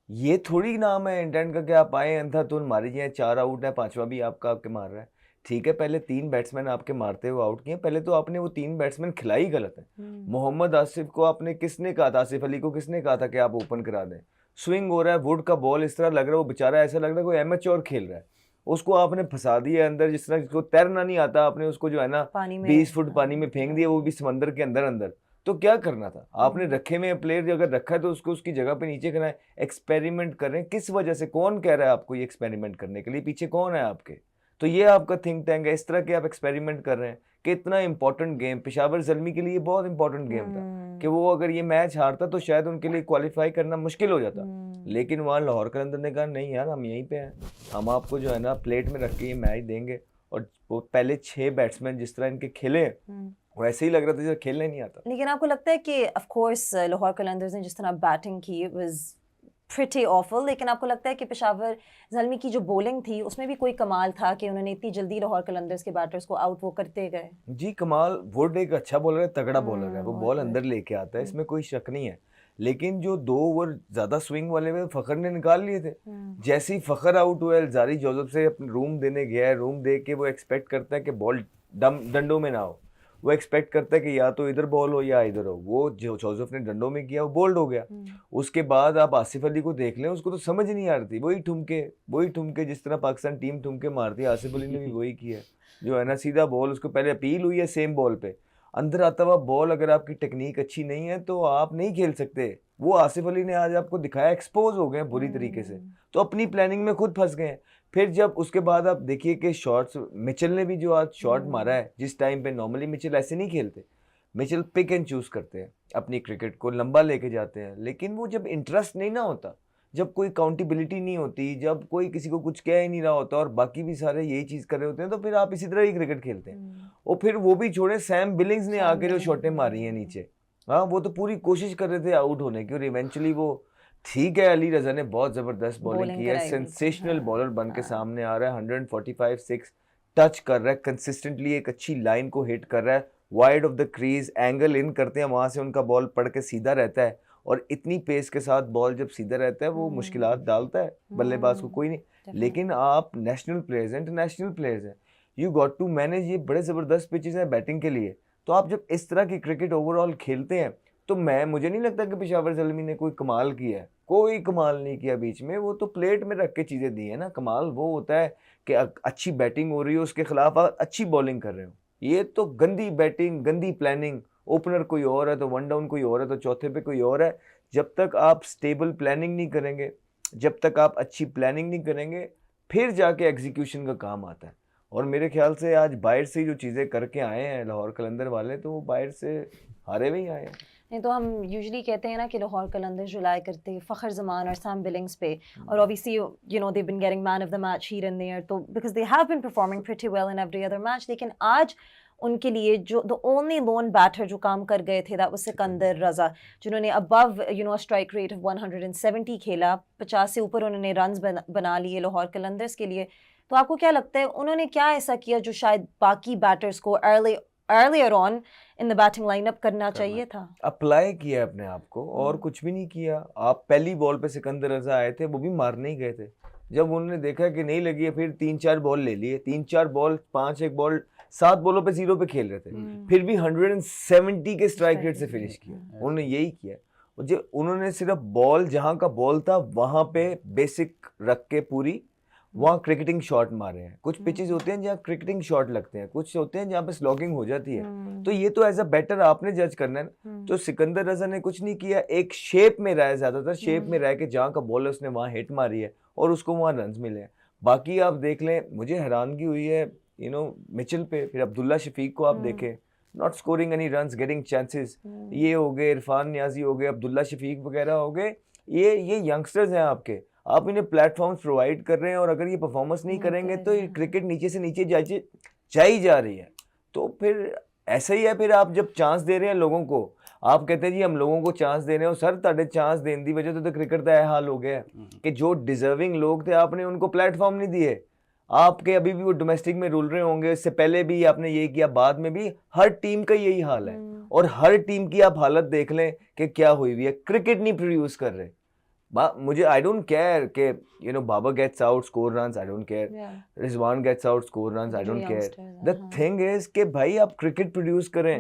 ये थोड़ी नाम है इंटेंट का कि आप आए अंधाधुन मारी जाए, 4 आउट है, 5वां भी आपके मार रहा है. ठीक है, पहले 3 बैट्समैन आपके मारते हुए आउट किए. पहले तो आपने वो 3 बैट्समैन खिलाई गलत है. मोहम्मद आसिफ को आपने किसने कहा था, आसिफ अली को किसने कहा था कि आप ओपन करा दें. स्विंग हो रहा है, वुड का बॉल इस तरह लग रहा है, वो बेचारा ऐसा लग रहा है कोई एमेच्योर खेल रहा है. उसको आपने फंसा दिया अंदर, जिस तरह जिसको तैरना नहीं आता, आपने उसको जो है ना 20 फुट पानी में फेंक दिया, वो भी समंदर के अंदर. तो क्या करना था आपने, रखे में प्लेयर अगर रखा है तो उसको उसकी जगह पे नीचे करना है. एक्सपेरिमेंट कर रहे हैं, किस वजह से, कौन कह रहा है आपको ये एक्सपेरिमेंट करने के लिए, पीछे कौन है आपके. तो ये आपका थिंक टैंक है, इस तरह के आप एक्सपेरिमेंट कर रहे हैं कि इतना इंपॉर्टेंट गेम, पेशावर ज़ल्मी के लिए बहुत इंपॉर्टेंट गेम था कि वो अगर ये मैच हारता तो शायद उनके लिए क्वालिफाई करना मुश्किल हो जाता. लेकिन वहाँ लाहौर कलंदर ने कहा नहीं यार, हम यहीं पे हैं, हम आपको जो है ना प्लेट में रख के ये मैच देंगे. और वो पहले 6 बैट्समैन जिस तरह इनके खेले, वैसे ही लग रहा था जैसे खेलने नहीं आता. लेकिन आपको लगता है कि ऑफ कोर्स लाहौर कलंदर्स ने जिस तरह बैटिंग की वाज pretty awful, लेकिन आपको लगता है कि पेशावर ज़ल्मी की जो बॉलिंग थी उसमें भी कोई कमाल था कि उन्होंने इतनी जल्दी लाहौर कलंदर्स के बैटर्स को आउट वो करते गए. जी कमाल, वुड एक अच्छा बॉलर है, तगड़ा बॉलर है, वो बॉल अंदर लेके आता है, इसमें कोई शक नहीं है. लेकिन जो 2 ओवर ज़्यादा स्विंग वाले में फ़खर ने निकाल लिए थे. जैसे ही फ़खर आउट हुआ, अल्जारी जोसेफ से अपने रूम देने गया है, रूम दे के वो एक्सपेक्ट करता है कि बॉल डंडों में ना हो, वो एक्सपेक्ट करता है कि या तो इधर बॉल हो या इधर हो। वो जो जोसेफ ने डंडों में किया वो बोल्ड हो गया। उसके बाद आप आसिफ अली को देख लें, उसको तो समझ नहीं आ रही थी, वही ठुमके जिस तरह पाकिस्तान टीम ठुमके मारती है, आसिफ अली ने भी वही किया जो है ना, सीधा बॉल, उसको पहले अपील हुई है सेम बॉल पे, अंदर आता हुआ बॉल, अगर आपकी टेक्निक अच्छी नहीं है तो आप नहीं खेल सकते। वो आसिफ अली ने आज आपको दिखाया, एक्सपोज हो गए बुरी तरीके से, तो अपनी प्लानिंग में खुद फंस गए हैं। फिर जब उसके बाद आप देखिए कि शॉट्स, मिचेल ने भी जो आज शॉट मारा है, जिस टाइम पे नॉर्मली मिचेल ऐसे नहीं खेलते, मिचेल पिक एंड चूज करते हैं, अपनी क्रिकेट को लंबा लेके जाते हैं, लेकिन वो जब इंटरेस्ट नहीं ना होता, जब कोई काउंटेबिलिटी नहीं होती, जब कोई किसी को कुछ कह ही नहीं रहा होता और बाकी भी सारे यही चीज़ कर रहे होते हैं, तो फिर आप इसी तरह ही क्रिकेट खेलते हैं। और फिर वो भी छोड़े, सैम बिलिंग्स ने आके जो शॉटें मारी हैं नीचे, हाँ वो तो पूरी कोशिश कर रहे थे आउट होने की, और इवेंचुअली वो, ठीक है अली रजा ने बहुत ज़बरदस्त बॉलिंग की है, सेंसेशनल बॉलर बन के सामने आ रहा है, 145 6 टच कर रहा है कंसिस्टेंटली, एक अच्छी लाइन को हिट कर रहा है, wide of the crease angle in करते हैं, वहाँ से उनका बॉल पड़ के सीधा रहता है, और इतनी पेस के साथ बॉल जब सीधा रहता है वो मुश्किलात डालता है बल्लेबाज को, कोई नहीं। लेकिन आप नेशनल प्लेयर्स हैं, इंटरनेशनल प्लेयर्स हैं, यू गॉट टू मैनेज, ये बड़े ज़बरदस्त पिचेस हैं बैटिंग के लिए। तो आप जब इस तरह की क्रिकेट ओवरऑल खेलते हैं, तो मुझे नहीं लगता कि पेशावर ज़ल्मी ने कोई कमाल किया है, कोई कमाल नहीं किया बीच में, वो तो प्लेट में रख के चीज़ें दी है ना। कमाल वो होता है कि अच्छी बैटिंग हो रही हो, उसके खिलाफ आप अच्छी बॉलिंग कर रहे हो। ये तो गंदी बैटिंग, गंदी प्लानिंग, ओपनर कोई और है तो वन डाउन कोई और है तो चौथे पे कोई और है। जब तक आप स्टेबल प्लानिंग नहीं करेंगे, जब तक आप अच्छी प्लानिंग नहीं करेंगे, फिर जाके एग्जीक्यूशन का काम आता है। और मेरे ख्याल से आज बाहर से जो चीज़ें करके आए हैं लाहौर कलंदर वाले, तो वो बाहर से हारे हुए ही आए हैं। नहीं तो हम यूजुअली कहते हैं ना कि लाहौर कलंदर जुलाई करते हैं फ़खर जमान और सैम बिलिंग्स पे, और obviously you know they been getting man of the match here and there, तो because they have been performing pretty well in every other match. लेकिन आज उनके लिए जो द ओनली लोन बैटर जो काम कर गए थे, दैट वाज सिकंदर रज़ा, जिन्होंने above you know strike rate of 170 खेला, 50 से ऊपर उन्होंने रन्स बना लिए लाहौर कलंदर्स के लिए। तो आपको क्या लगता है उन्होंने क्या ऐसा किया जो शायद बाकी बैटर्स को earlier on in the batting lineup करना चाहिए था? अप्लाई किया अपने आप को, और कुछ भी नहीं किया। आप पहली बॉल पे सिकंदर रजा आए थे, वो भी मारने ही गए थे। जब उन्होंने देखा कि नहीं लगी है, फिर 3-4 बॉल ले लिए, 3-4 बॉल, 5-1 बॉल, 7 बॉलों पे 0 पे खेल रहे थे, फिर भी 170 के स्ट्राइक रेट से फिनिश किया। उन्होंने यही किया। जो उन्होंने सिर्फ बॉल, जहाँ का बॉल था वहाँ पे बेसिक रख के पूरी वहाँ क्रिकेटिंग शॉट मारे हैं। कुछ पिचेस होते हैं जहाँ क्रिकेटिंग शॉट लगते हैं, कुछ होते हैं जहाँ पे स्लॉगिंग हो जाती है। तो ये तो एज अ बैटर आपने जज करना है ना। तो सिकंदर रजा ने कुछ नहीं किया, एक शेप में रहा है, ज़्यादातर शेप में रह के जहाँ का बॉल है उसने वहाँ हिट मारी है और उसको वहाँ रन्स मिले हैं। बाकी आप देख लें, मुझे हैरानगी हुई है यू नो मिचेल पे, फिर अब्दुल्ला शफीक को आप देखें, not scoring any runs, getting chances. ये हो गए, इरफान नियाजी हो गए, अब्दुल्ला शफीक वगैरह हो गए, ये यंगस्टर्स हैं आपके, आप इन्हें प्लेटफॉर्म्स प्रोवाइड कर रहे हैं, और अगर ये परफॉर्मेंस नहीं करेंगे तो ये क्रिकेट नीचे से नीचे जाई जा रही है। तो फिर ऐसा ही है, फिर आप जब चांस दे रहे हैं लोगों को, आप कहते हैं जी हम लोगों को चांस दे रहे हो, सर ताड़े चांस देने की वजह तो क्रिकेट का यह हाल हो गया कि जो डिजर्विंग लोग थे आपने उनको प्लेटफॉर्म नहीं दिए। आपके अभी भी वो डोमेस्टिक में रुल रहे होंगे, इससे पहले भी आपने ये किया, बाद में भी, हर टीम का यही हाल है। और हर टीम की आप हालत देख लें कि क्या हुई हुई है, क्रिकेट नहीं प्रोड्यूस कर रहे। मुझे आई डोंट केयर कि you know Babar gets out score runs, I don't care, Rizwan gets out score runs, I don't care. The thing is कि भाई आप क्रिकेट प्रोड्यूस करें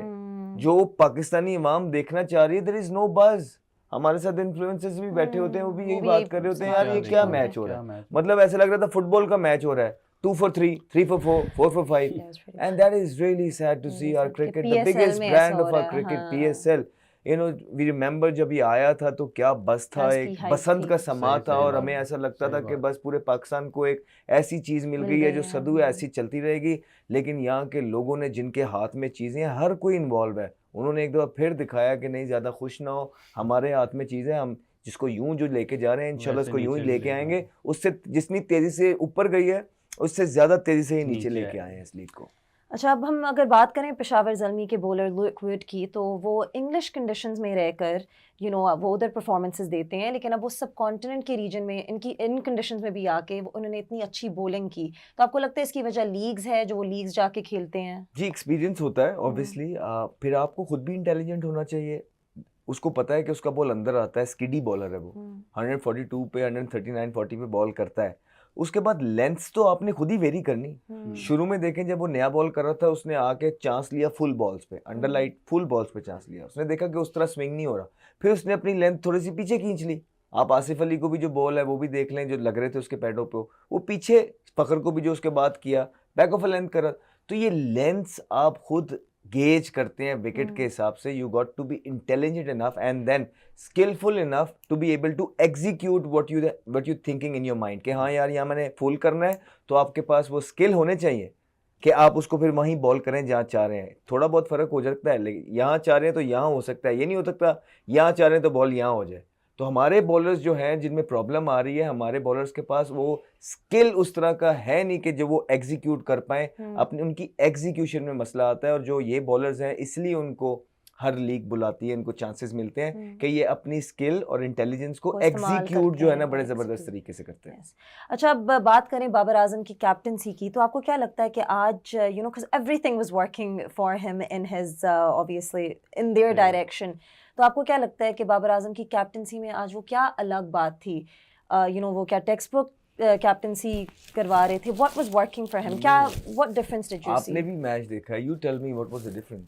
जो पाकिस्तानी इमाम देखना चाह रही है। There is no buzz. हमारे साथ इन्फ्लुएंसर्स भी बैठे होते हैं, वो भी यही बात कर रहे होते हैं, यार ये क्या मैच हो रहा है। मतलब ऐसा लग रहा था फुटबॉल का मैच हो रहा है, 2 for 3, 3 for 4, 4 for 5, and that is really sad to see our cricket, the biggest brand of our cricket, PSL. You know, we remember जब ये आया था तो क्या बस था, एक बसंत का समा था, और हमें ऐसा लगता था कि बस पूरे पाकिस्तान को एक ऐसी चीज़ मिल गई है जो सदू है, ऐसी चलती रहेगी। लेकिन यहाँ के लोगों ने, जिनके हाथ में चीज़ें हैं, हर कोई इन्वॉल्व है, उन्होंने एक दफ़ा फिर दिखाया कि नहीं, ज़्यादा खुश ना हो, हमारे हाथ में चीज़ें, हम जिसको यूं जो लेके जा रहे हैं इंशाल्लाह उसको यूं ही लेके आएंगे। उससे जितनी तेज़ी से ऊपर गई है उससे ज़्यादा तेज़ी से ही नीचे लेके आए हैं इस लीग को। अच्छा, अब हम अगर बात करें पेशावर ज़ल्मी के बॉलर लुक वुड की, तो वो इंग्लिश कंडीशंस में रहकर यू नो वो उधर परफॉर्मेंसेस देते हैं, लेकिन अब वो सब कॉन्टिनेंट के रीजन में इन कंडीशंस में भी आके उन्होंने इतनी अच्छी बॉलिंग की। तो आपको लगता है इसकी वजह लीग्स है, जो वो लीग्स जाके खेलते हैं? जी, एक्सपीरियंस होता है ऑब्वियसली। फिर आपको खुद भी इंटेलिजेंट होना चाहिए। उसको पता है कि उसका बॉल अंदर आता है, स्किडी बॉलर है वो, 142 पे 139-40 पे बॉल करता है, उसके बाद लेंथ तो आपने खुद ही वेरी करनी। शुरू में देखें जब वो नया बॉल कर रहा था उसने आके चांस लिया फुल बॉल्स पे, अंडरलाइट फुल बॉल्स पे चांस लिया, उसने देखा कि उस तरह स्विंग नहीं हो रहा, फिर उसने अपनी लेंथ थोड़ी सी पीछे खींच ली। आप आसिफ अली को भी जो बॉल है वो भी देख लें, जो लग रहे थे उसके पैडों पे वो पीछे, फखर को भी जो उसके बाद किया बैक ऑफ अ लेंथ करा। तो ये लेंथ्स आप खुद गेज करते हैं विकेट के हिसाब से। You got to be intelligent enough and then skilful enough to be able to execute what you thinking in your mind कि हाँ यार यहाँ मैंने फुल करना है, तो आपके पास वो स्किल होने चाहिए कि आप उसको फिर वहीं बॉल करें जहाँ चाह रहे हैं। थोड़ा बहुत फर्क हो सकता है, लेकिन यहाँ चाह रहे हैं तो यहाँ हो सकता है, ये नहीं हो सकता यहाँ चाह रहे हैं तो बॉल यहाँ हो जाए। तो हमारे बॉलर्स जो हैं जिनमें प्रॉब्लम आ रही है, हमारे बॉलर्स के पास वो स्किल उस तरह का है नहीं कि जो वो एग्जीक्यूट कर पाएं अपनी, उनकी एग्जीक्यूशन में मसला आता है। और जो ये बॉलर्स हैं इसलिए उनको हर लीग बुलाती है, इनको चांसेस मिलते हैं कि ये अपनी स्किल और इंटेलिजेंस को एग्जीक्यूट जो है ना बड़े ज़बरदस्त तरीके से करते हैं। अच्छा, अब बात करें बाबर आजम की कैप्टनसी की, तो आपको क्या लगता है कि आज you know because everything was working for him in his obviously in their direction, तो आपको क्या लगता है कि बाबर आजम की कैप्टनसी में आज वो क्या अलग बात थी? यू नो वो क्या टेक्स्ट बुक कैप्टनसी करवा रहे थे? What was working for him? क्या what difference did you see? आपने भी मैच देखा, you tell me what was the difference?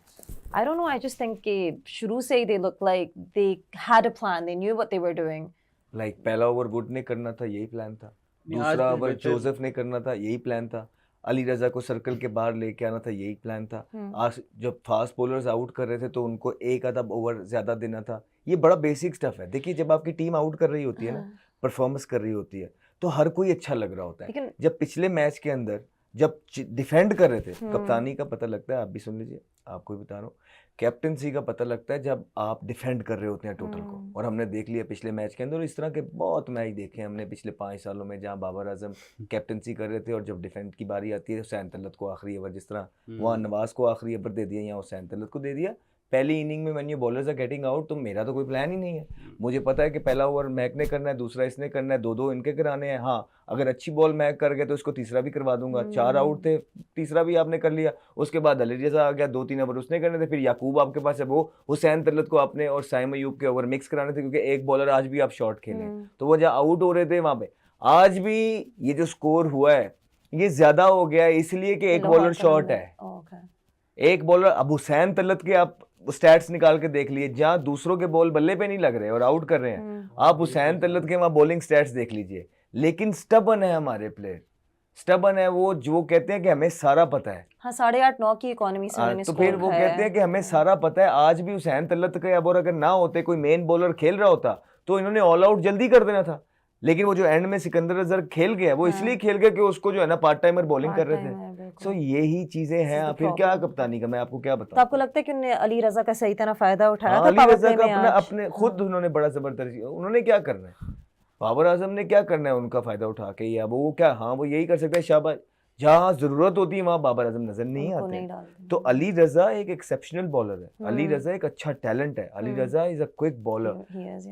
I don't know, I just think कि शुरू से ही they looked like they had a plan, they knew what they were doing. Like पहला ओवर वुड ने करना था, यही प्लान था। दूसरा ओवर जोसेफ ने करना था, यही प्लान था। अली रजा को सर्कल के बाहर लेके आना था, यही प्लान था। आज जब फास्ट बॉलर्स आउट कर रहे थे तो उनको एक आधा ओवर ज्यादा देना था। ये बड़ा बेसिक स्टफ है। देखिए जब आपकी टीम आउट कर रही होती है ना, परफॉर्मेंस कर रही होती है, तो हर कोई अच्छा लग रहा होता है। जब पिछले मैच के अंदर जब डिफेंड कर रहे थे, कप्तानी का पता लगता है, आप भी सुन लीजिए, आपको भी बता रहा हूँ, कैप्टनसी का पता लगता है जब आप डिफेंड कर रहे होते हैं टोटल को। और हमने देख लिया पिछले मैच के अंदर, इस तरह के बहुत मैच देखे हमने पिछले 5 सालों में जहां बाबर आजम कैप्टनसी कर रहे थे और जब डिफेंड की बारी आती है हुसैन तलत को आखिरी ओवर, जिस तरह वहाँ नवाज को आखिरी ओवर दे दिया, यहाँ हुसैन तलत को दे दिया। पहली इनिंग में when you bowlers are getting out, तो मेरा तो कोई प्लान ही नहीं है। मुझे पता है कि पहला ओवर मैक ने करना है, दूसरा इसने करना है, 2-2 इनके कराने हैं। हाँ, अगर अच्छी बॉल मैक कर गए तो इसको तीसरा भी करवा दूंगा। 4 आउट थे, तीसरा भी आपने कर लिया। उसके बाद अली रजा आ गया, 2-3 ओवर उसने करने थे। फिर याकूब आपके पास है, वो हुसैन तलत को आपने और साइम अयूब के ओवर मिक्स कराने थे, क्योंकि एक बॉलर आज भी आप शॉर्ट खेलें, तो वो जहाँ आउट हो रहे थे वहाँ पे आज भी ये जो स्कोर हुआ है ये ज्यादा हो गया है, इसलिए कि एक बॉलर शॉर्ट है। एक बॉलर, अब हुसैन तलत के आप स्टैट्स निकाल के देख लिए, जहां दूसरों के बॉल बल्ले पे नहीं लग रहे और आउट कर रहे हैं, आप हुसैन तलत के वहां बॉलिंग स्टैट्स देख लीजिए। लेकिन स्टबन है हमारे प्लेयर, स्टबन है वो, जो कहते हैं कि हमें सारा पता है। हाँ, 8.5-9 की इकोनॉमी से उन्होंने तो फिर वो कहते हैं कि हमें सारा पता है। आज भी हुसैन तलत के अब और अगर ना होते, कोई मेन बॉलर खेल रहा होता, तो इन्होंने ऑल आउट जल्दी कर देना था। लेकिन वो जो एंड में सिकंदर अजहर खेल गया, वो इसलिए खेल गया कि उसको जो है ना पार्ट टाइमर बॉलिंग कर रहे थे। सो यही चीजें हैं। फिर क्या कप्तानी का मैं आपको क्या बताऊं। तो आपको लगता है कि उन्होंने अली रजा का सही तरह फायदा उठाया था? अली रजा का अपने खुद उन्होंने बड़ा जबरदस्त, उन्होंने क्या करना है, बाबर आजम ने क्या करना है उनका फायदा उठा के, या वो क्या, हाँ वो यही कर सकते हैं। शाबाश, जहाँ जरूरत होती है वहाँ बाबर आजम नजर नहीं आते। तो अली रजा एक एक्सेप्शनल बॉलर है, अली रजा एक अच्छा टैलेंट है, Ali Raza is a quick bowler,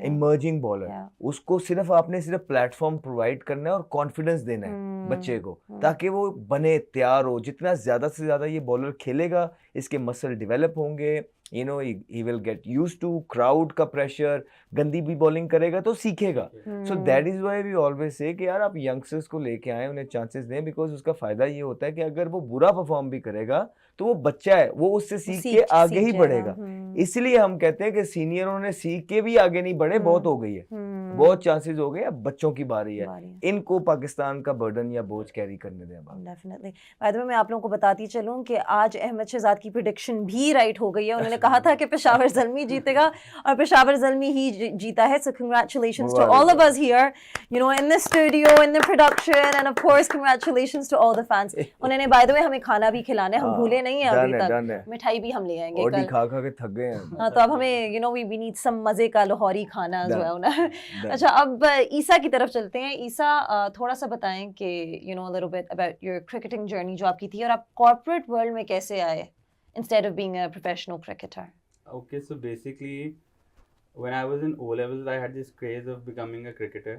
emerging bowler. उसको सिर्फ आपने सिर्फ प्लेटफॉर्म प्रोवाइड करना है और कॉन्फिडेंस देना है बच्चे को, ताकि वो बने, तैयार हो। जितना ज्यादा से ज्यादा ये बॉलर खेलेगा, इसके मसल डेवलप होंगे, you know he will get used to crowd का प्रेशर। गंदी भी बॉलिंग करेगा तो सीखेगा। So that is why we always say कि यार आप यंगस्टर्स को लेके आए, उन्हें चांसेस दें, बिकॉज उसका फायदा ये होता है कि अगर वो बुरा परफॉर्म भी करेगा तो वो बच्चा है, वो उससे सीख के आगे ही बढ़ेगा। इसलिए हम कहते हैं कि सीनियरों ने सीख के भी आगे नहीं बढ़े, बहुत हो गई है, बहुत चांसेस हो गए, अब बच्चों की बारी है। इनको पाकिस्तान का बर्डन या बोझ कैरी करने दें। डेफिनेटली। बाय द वे मैं आप लोगों को बताती चलूं कि आज अहमद शहजाद की प्रेडिक्शन भी राइट हो गई है। उन्होंने कहा था कि पेशावर ज़ल्मी जीतेगा और पेशावर ज़ल्मी ही जीता है। So congratulations to all of us here, you know, in the studio, in the production, and of course congratulations to all the fans. उन्होंने बाय द वे हमें खाना भी खिलाना है, हम भूले नहीं है अभी तक। मिठाई भी हम ले आएंगे कल। खा खा के थक गए हैं। हाँ, तो अब हमें, you know, we need some मजे का लाहौरी खाना जो है ना। अच्छा, अब ईसा की तरफ चलते हैं। ईसा, थोड़ा सा बताएं कि you no a little bit about your cricketing journey जो आपकी थी, और आप कॉर्पोरेट वर्ल्ड में कैसे आए instead of being a professional cricketer. Okay, so basically when I was in O levels I had this craze of becoming a cricketer,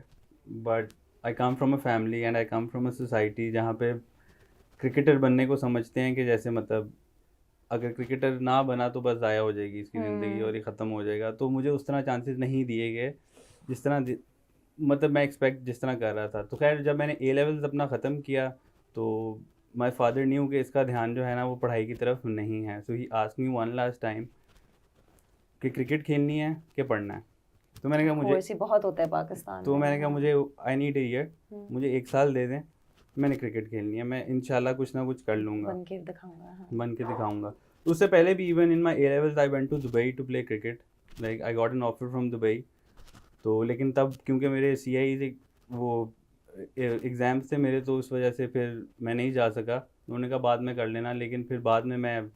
but I come from a family and I come from a society जहाँ पे क्रिकेटर बनने को समझते हैं कि जैसे मतलब अगर क्रिकेटर ना बना तो बस ज़ाया हो जाएगी इसकी ज़िंदगी और ये ख़त्म हो जाएगा। तो मुझे उस तरह चांसेस नहीं दिए गए जिस तरह मतलब मैं एक्सपेक्ट जिस तरह कर रहा था। तो खैर जब मैंने ए लेवल्स अपना ख़त्म किया तो माय फादर न्यू कि इसका ध्यान जो है ना वो पढ़ाई की तरफ नहीं है। So he asked me one last time कि क्रिकेट खेलनी है कि पढ़ना है। तो मैंने कहा मुझे ऐसे बहुत होता है पाकिस्तान तो में। मैंने कहा मुझे आई नीड ए ईयर, मुझे 1 साल दे दें, मैंने क्रिकेट खेलनी है, मैं इंशाल्लाह कुछ ना कुछ कर लूँगा, बन के दिखाऊंगा। हाँ। बन के दिखाऊंगा। तो उससे पहले भी even in my A levels I went to Dubai to play cricket, like I got an offer from Dubai. तो लेकिन तब क्योंकि मेरे CIE वो एग्ज़ाम्स थे मेरे, तो उस वजह से फिर मैं नहीं जा सका। उन्होंने कहा बाद में कर लेना, लेकिन फिर बाद में मैं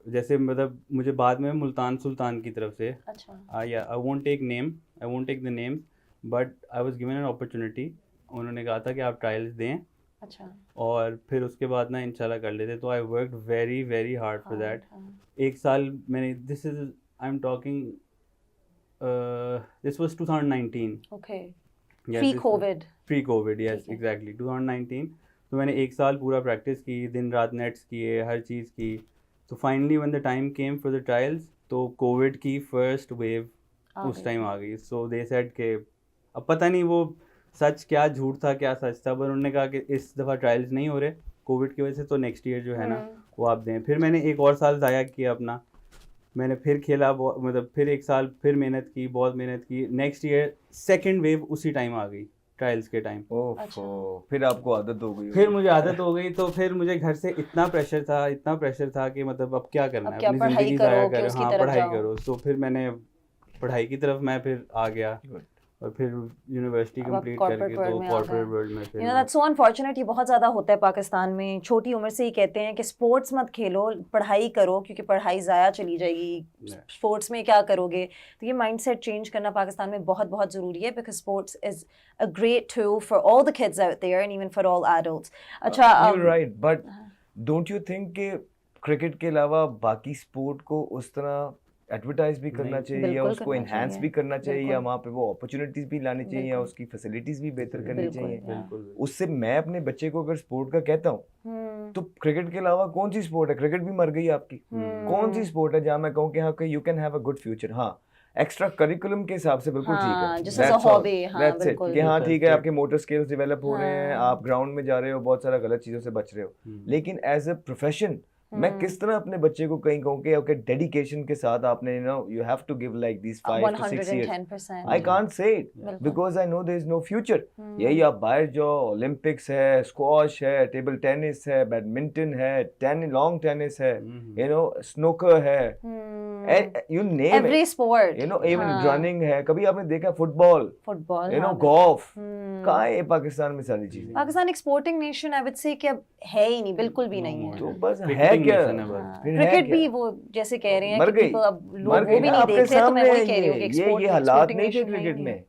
जैसे मतलब मुझे बाद में मुल्तान सुल्तान की तरफ से अच्छा। I won't take the names, but I was given an opportunity. उन्होंने कहा था कि आप ट्रायल्स दें अच्छा। और फिर उसके बाद ना इंशाल्लाह कर लेते। तो I worked very very hard for that. हाँ। 1 साल मैंने I am talking this was 2019। Okay. Yes, pre this was Covid. pre-COVID, yes, ठीक है। exactly 2019। तो मैंने 1 साल पूरा प्रैक्टिस की, दिन रात नेट्स किए, हर चीज़ की। तो finally when the time came for the trials, तो कोविड की फर्स्ट वेव उस टाइम आ गई। सो दे सेड के अब पता नहीं वो सच क्या झूठ था क्या सच था, पर उन्होंने कहा कि इस दफ़ा ट्रायल्स नहीं हो रहे कोविड की वजह से, तो नेक्स्ट ईयर जो है ना वो आप दें। फिर मैंने 1 और साल ज़ाया किया अपना, मैंने फिर खेला, मतलब फिर 1 साल फिर मेहनत की, बहुत मेहनत की। नेक्स्ट ईयर सेकंड वेव उसी टाइम आ गई, ट्रायल्स के टाइम। ओफो, फिर आपको आदत हो गई फिर मुझे आदत हो गई। तो फिर मुझे घर से इतना प्रेशर था कि मतलब अब क्या करना अब है, क्या अपनी पढ़ाई ज़िंदगी करो ज़ाया कि कर, उसकी हाँ तरफ पढ़ाई जाओ। करो। तो फिर मैंने पढ़ाई की तरफ मैं फिर आ गया और फिर यूनिवर्सिटी अब आप कंप्लीट corporate करके world तो में आ कॉर्पोरेट गए। वर्ल्ड में फिर you know that's so unfortunate. ये बहुत ज़्यादा होता है पाकिस्तान में, छोटी उम्र से ही कहते हैं कि स्पोर्ट्स मत खेलो, पढ़ाई करो, क्योंकि पढ़ाई ज़ाया चली जाएगी, स्पोर्ट्स में क्या करोगे। तो ये माइंडसेट चेंज करना पाकिस्तान में बहुत बहुत ज़रूरी है, because sports is a great tool for all the kids out there and even for all adults. अच्छा, you're right, but don't you think कि क्रिकेट के अलावा बाकी स्पोर्ट को उस तरह एडवर्टाइज भी करना चाहिए, या बिल्कुल उसको करना एनहांस चाहिए। भी करना चाहिए, या बिल्कुल। वहाँ पे वो अपॉर्चुनिटीज भी लानी चाहिए, या बिल्कुल। उसकी फैसिलिटीज भी बेहतर करनी बिल्कुल, चाहिए। या। बिल्कुल उससे मैं अपने बच्चे को अगर स्पोर्ट का कहता हूँ तो क्रिकेट के अलावा कौन सी स्पोर्ट है, क्रिकेट भी मर गई आपकी, कौन सी स्पोर्ट है जहाँ मैं कहूँ कि हाँ you can have a good future. हाँ, एक्स्ट्रा करिकुलम के हिसाब से बिल्कुल ठीक हाँ, है, just as a hobby, हाँ, दैट्स इट, बिल्कुल। कि हाँ Just as ठीक है it- आपके मोटर स्किल्स डेवलप हो रहे हैं, हाँ। आप ग्राउंड में जा रहे हो, बहुत सारा गलत चीज़ों से बच रहे हो, लेकिन एज अ प्रोफेशन मैं किस तरह अपने बच्चे को कहीं कहूँ कि ओके डेडिकेशन के साथ आपने you have to give like this 5 to 6 years। 110%। I can't say it बिल्कुल। because I know there is no future। यही आप बाहर जाओ, ओलंपिक्स है, स्क्वॉश है, टेबल टेनिस है, बैडमिंटन है, लॉन्ग टेनिस है, यू नो स्नूकर है, you name every sport, you know even running है, कभी आपने देखा football, football, you know golf, कहाँ है पाकिस्तान में सारी चीजें। Pakistan exporting nation I would say कि अब है ही नहीं, बिल्कुल भी नहीं है। तो बस है Cricketing क्या, nation है बस। फिर है क्रिकेट क्या? भी वो जैसे कह रहे हैं मर कि गई, people अब लोग मर वो गई भी ना, नहीं आपके देख रहे, तो मैं सामने वही कह रही हूँ कि ये हालात exporting नहीं थे nation है क्रिकेट ही। में।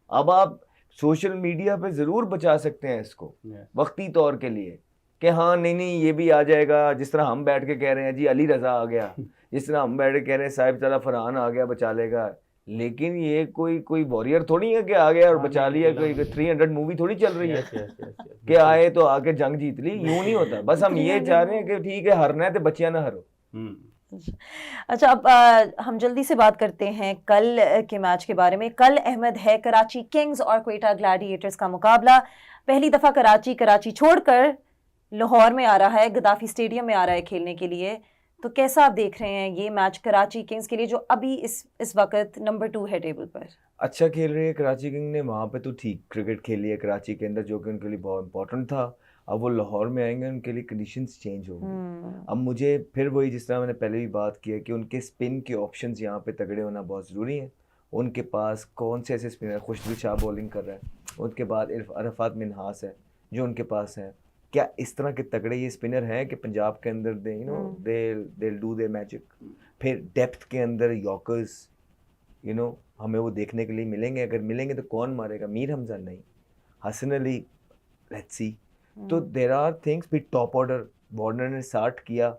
अब आप सोशल मीडिया पे जरूर बचा सकते हैं इसको वक्ती तौर के लिए कि हाँ नहीं ये भी आ जाएगा, जिस तरह हम बैठ के कह रहे हैं जी अली रजा आ गया, जिस तरह हम बैठ के कह रहे हैं साहिब ताला फरहान आ गया बचा लेगा, लेकिन ये कोई वॉरियर थोड़ी है कि आ गया और बचा लिया, कोई 300 मूवी थोड़ी चल रही है कि आए तो आके जंग जीत ली, यूं नहीं होता। बस हम ये चाह रहे हैं कि ठीक है हारना है तो बच्चियां ना हारो। अच्छा, अब हम जल्दी से बात करते हैं कल के मैच के बारे में। कल अहमद है कराची किंग्स और क्वेटा ग्लैडिएटर्स का मुकाबला। पहली दफ़ा कराची छोड़कर लाहौर में आ रहा है, गद्दाफी स्टेडियम में आ रहा है खेलने के लिए। तो कैसा आप देख रहे हैं ये मैच कराची किंग्स के लिए, जो अभी इस वक्त नंबर 2 है टेबल पर? अच्छा खेल रही है कराची किंग ने, वहाँ पे तो ठीक क्रिकेट खेली है कराची के अंदर, जो कि उनके लिए बहुत इंपॉर्टेंट था। अब वो लाहौर में आएंगे, उनके लिए कंडीशंस चेंज होंगी। अब मुझे फिर वही, जिस तरह मैंने पहले भी बात की है, कि उनके स्पिन के ऑप्शंस यहाँ पे तगड़े होना बहुत ज़रूरी है। उनके पास कौन से ऐसे स्पिनर, खुशदिल शाह बॉलिंग कर रहा है, उनके बाद अरफात मिन्हास है जो उनके पास है, क्या इस तरह के तगड़े ये स्पिनर हैं कि पंजाब के अंदर दे डू दे मैजिक। फिर डेप्थ के अंदर यॉर्कर्स हमें वो देखने के लिए मिलेंगे, अगर मिलेंगे तो कौन मारेगा, मीर हमजा नहीं, हसन अली, लेट्स सी। तो देयर आर थिंग्स। फिर टॉप ऑर्डर वार्नर ने 60 किया,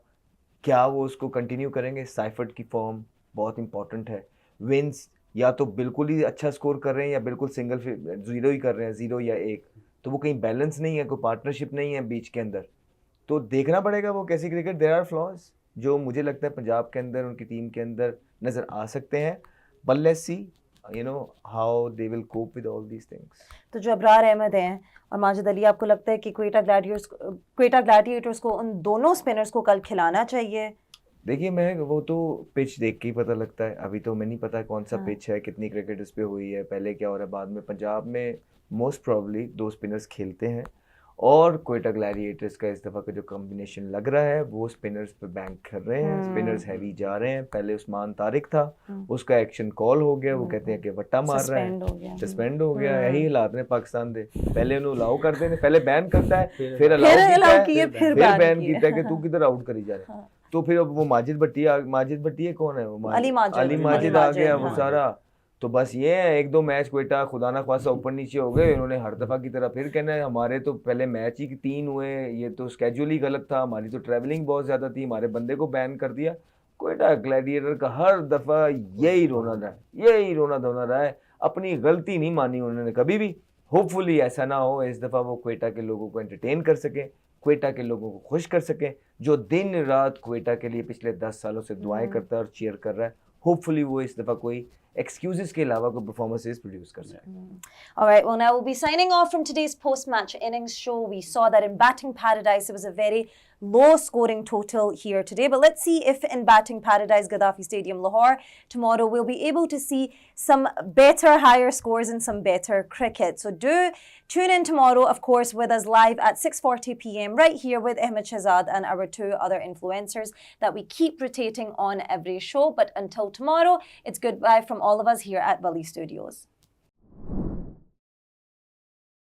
क्या वो उसको कंटिन्यू करेंगे? साइफर्ट की फॉर्म बहुत इंपॉर्टेंट है। विंस या तो बिल्कुल ही अच्छा स्कोर कर रहे हैं या बिल्कुल सिंगल 0 ही कर रहे हैं, 0 या 1, तो वो कहीं बैलेंस नहीं है, कोई पार्टनरशिप नहीं है बीच के अंदर। तो देखना पड़ेगा वो कैसी क्रिकेट। देयर आर फ्लॉज जो मुझे लगता है पंजाब के अंदर, उनकी टीम के अंदर नज़र आ सकते हैं। But let's see you know, how they will cope with all these things. तो जो अबरार अहमद हैं और माजिद अली, आपको लगता है कि क्वेटा ग्लैडिएटर्स को उन दोनों स्पिनर्स को कल खिलाना चाहिए? देखिए मैं वो तो पिच देख के ही पता लगता है, अभी तो मैं नहीं पता कौन सा पिच है, कितनी क्रिकेट उस पे हुई है, पहले क्या हो रहा है बाद में। पंजाब में मोस्ट प्रॉब्ली 2 स्पिनर्स खेलते हैं और क्वेटा ग्लैडिएटर्स का इस दफ़ा का जो कॉम्बिनेशन लग रहा है वो स्पिनर्स पे बैंक कर रहे हैं, स्पिनर्स हैवी जा रहे हैं। पहले उस्मान तारिक था, उसका एक्शन कॉल हो गया, वो कहते हैं कि वट्टा मार रहा है, सस्पेंड हो गया। यही हालात ने पाकिस्तान दे, पहले उन्हें अलाउ करते हैं, पहले बैन करता है, फिर अलाउ किया, फिर बैन किया कि तू किधर आउट करी जा रहा है। तो फिर अब वो माजिद भट्टी कौन है, वो अली माजिद आ गया वो सारा। तो बस ये है 1-2 मैच क्वेटा खुदा ना ख्वास्ता ऊपर नीचे हो गए, इन्होंने हर दफ़ा की तरह फिर कहना है हमारे तो पहले मैच ही 3 हुए, ये तो स्केड्यूल ही गलत था, हमारी तो ट्रैवलिंग बहुत ज़्यादा थी, हमारे बंदे को बैन कर दिया। क्वेटा ग्लैडिएटर का हर दफ़ा यही रोना धोना रहा है, अपनी गलती नहीं मानी उन्होंने कभी भी। होपफुली ऐसा ना हो, इस दफ़ा वो क्वेटा के लोगों को एंटरटेन कर सकें, क्वेटा के लोगों को खुश कर सकें, जो दिन रात क्वेटा के लिए पिछले 10 सालों से दुआएं करता है और चीयर कर रहा है। होपफुली वो इस दफ़ा कोई excuses के अलावा कोई performances produce कर सके। All right, well now we'll be signing off from today's post-match innings show. We saw that in batting paradise it was a very low scoring total here today, but let's see if in batting paradise Gaddafi Stadium Lahore tomorrow we'll be able to see some better higher scores and some better cricket. So do tune in tomorrow, of course, with us live at 6:40 p.m. right here with Ahmed Shahzad and our 2 other influencers that we keep rotating on every show. But until tomorrow, it's goodbye from all of us here at Valley Studios.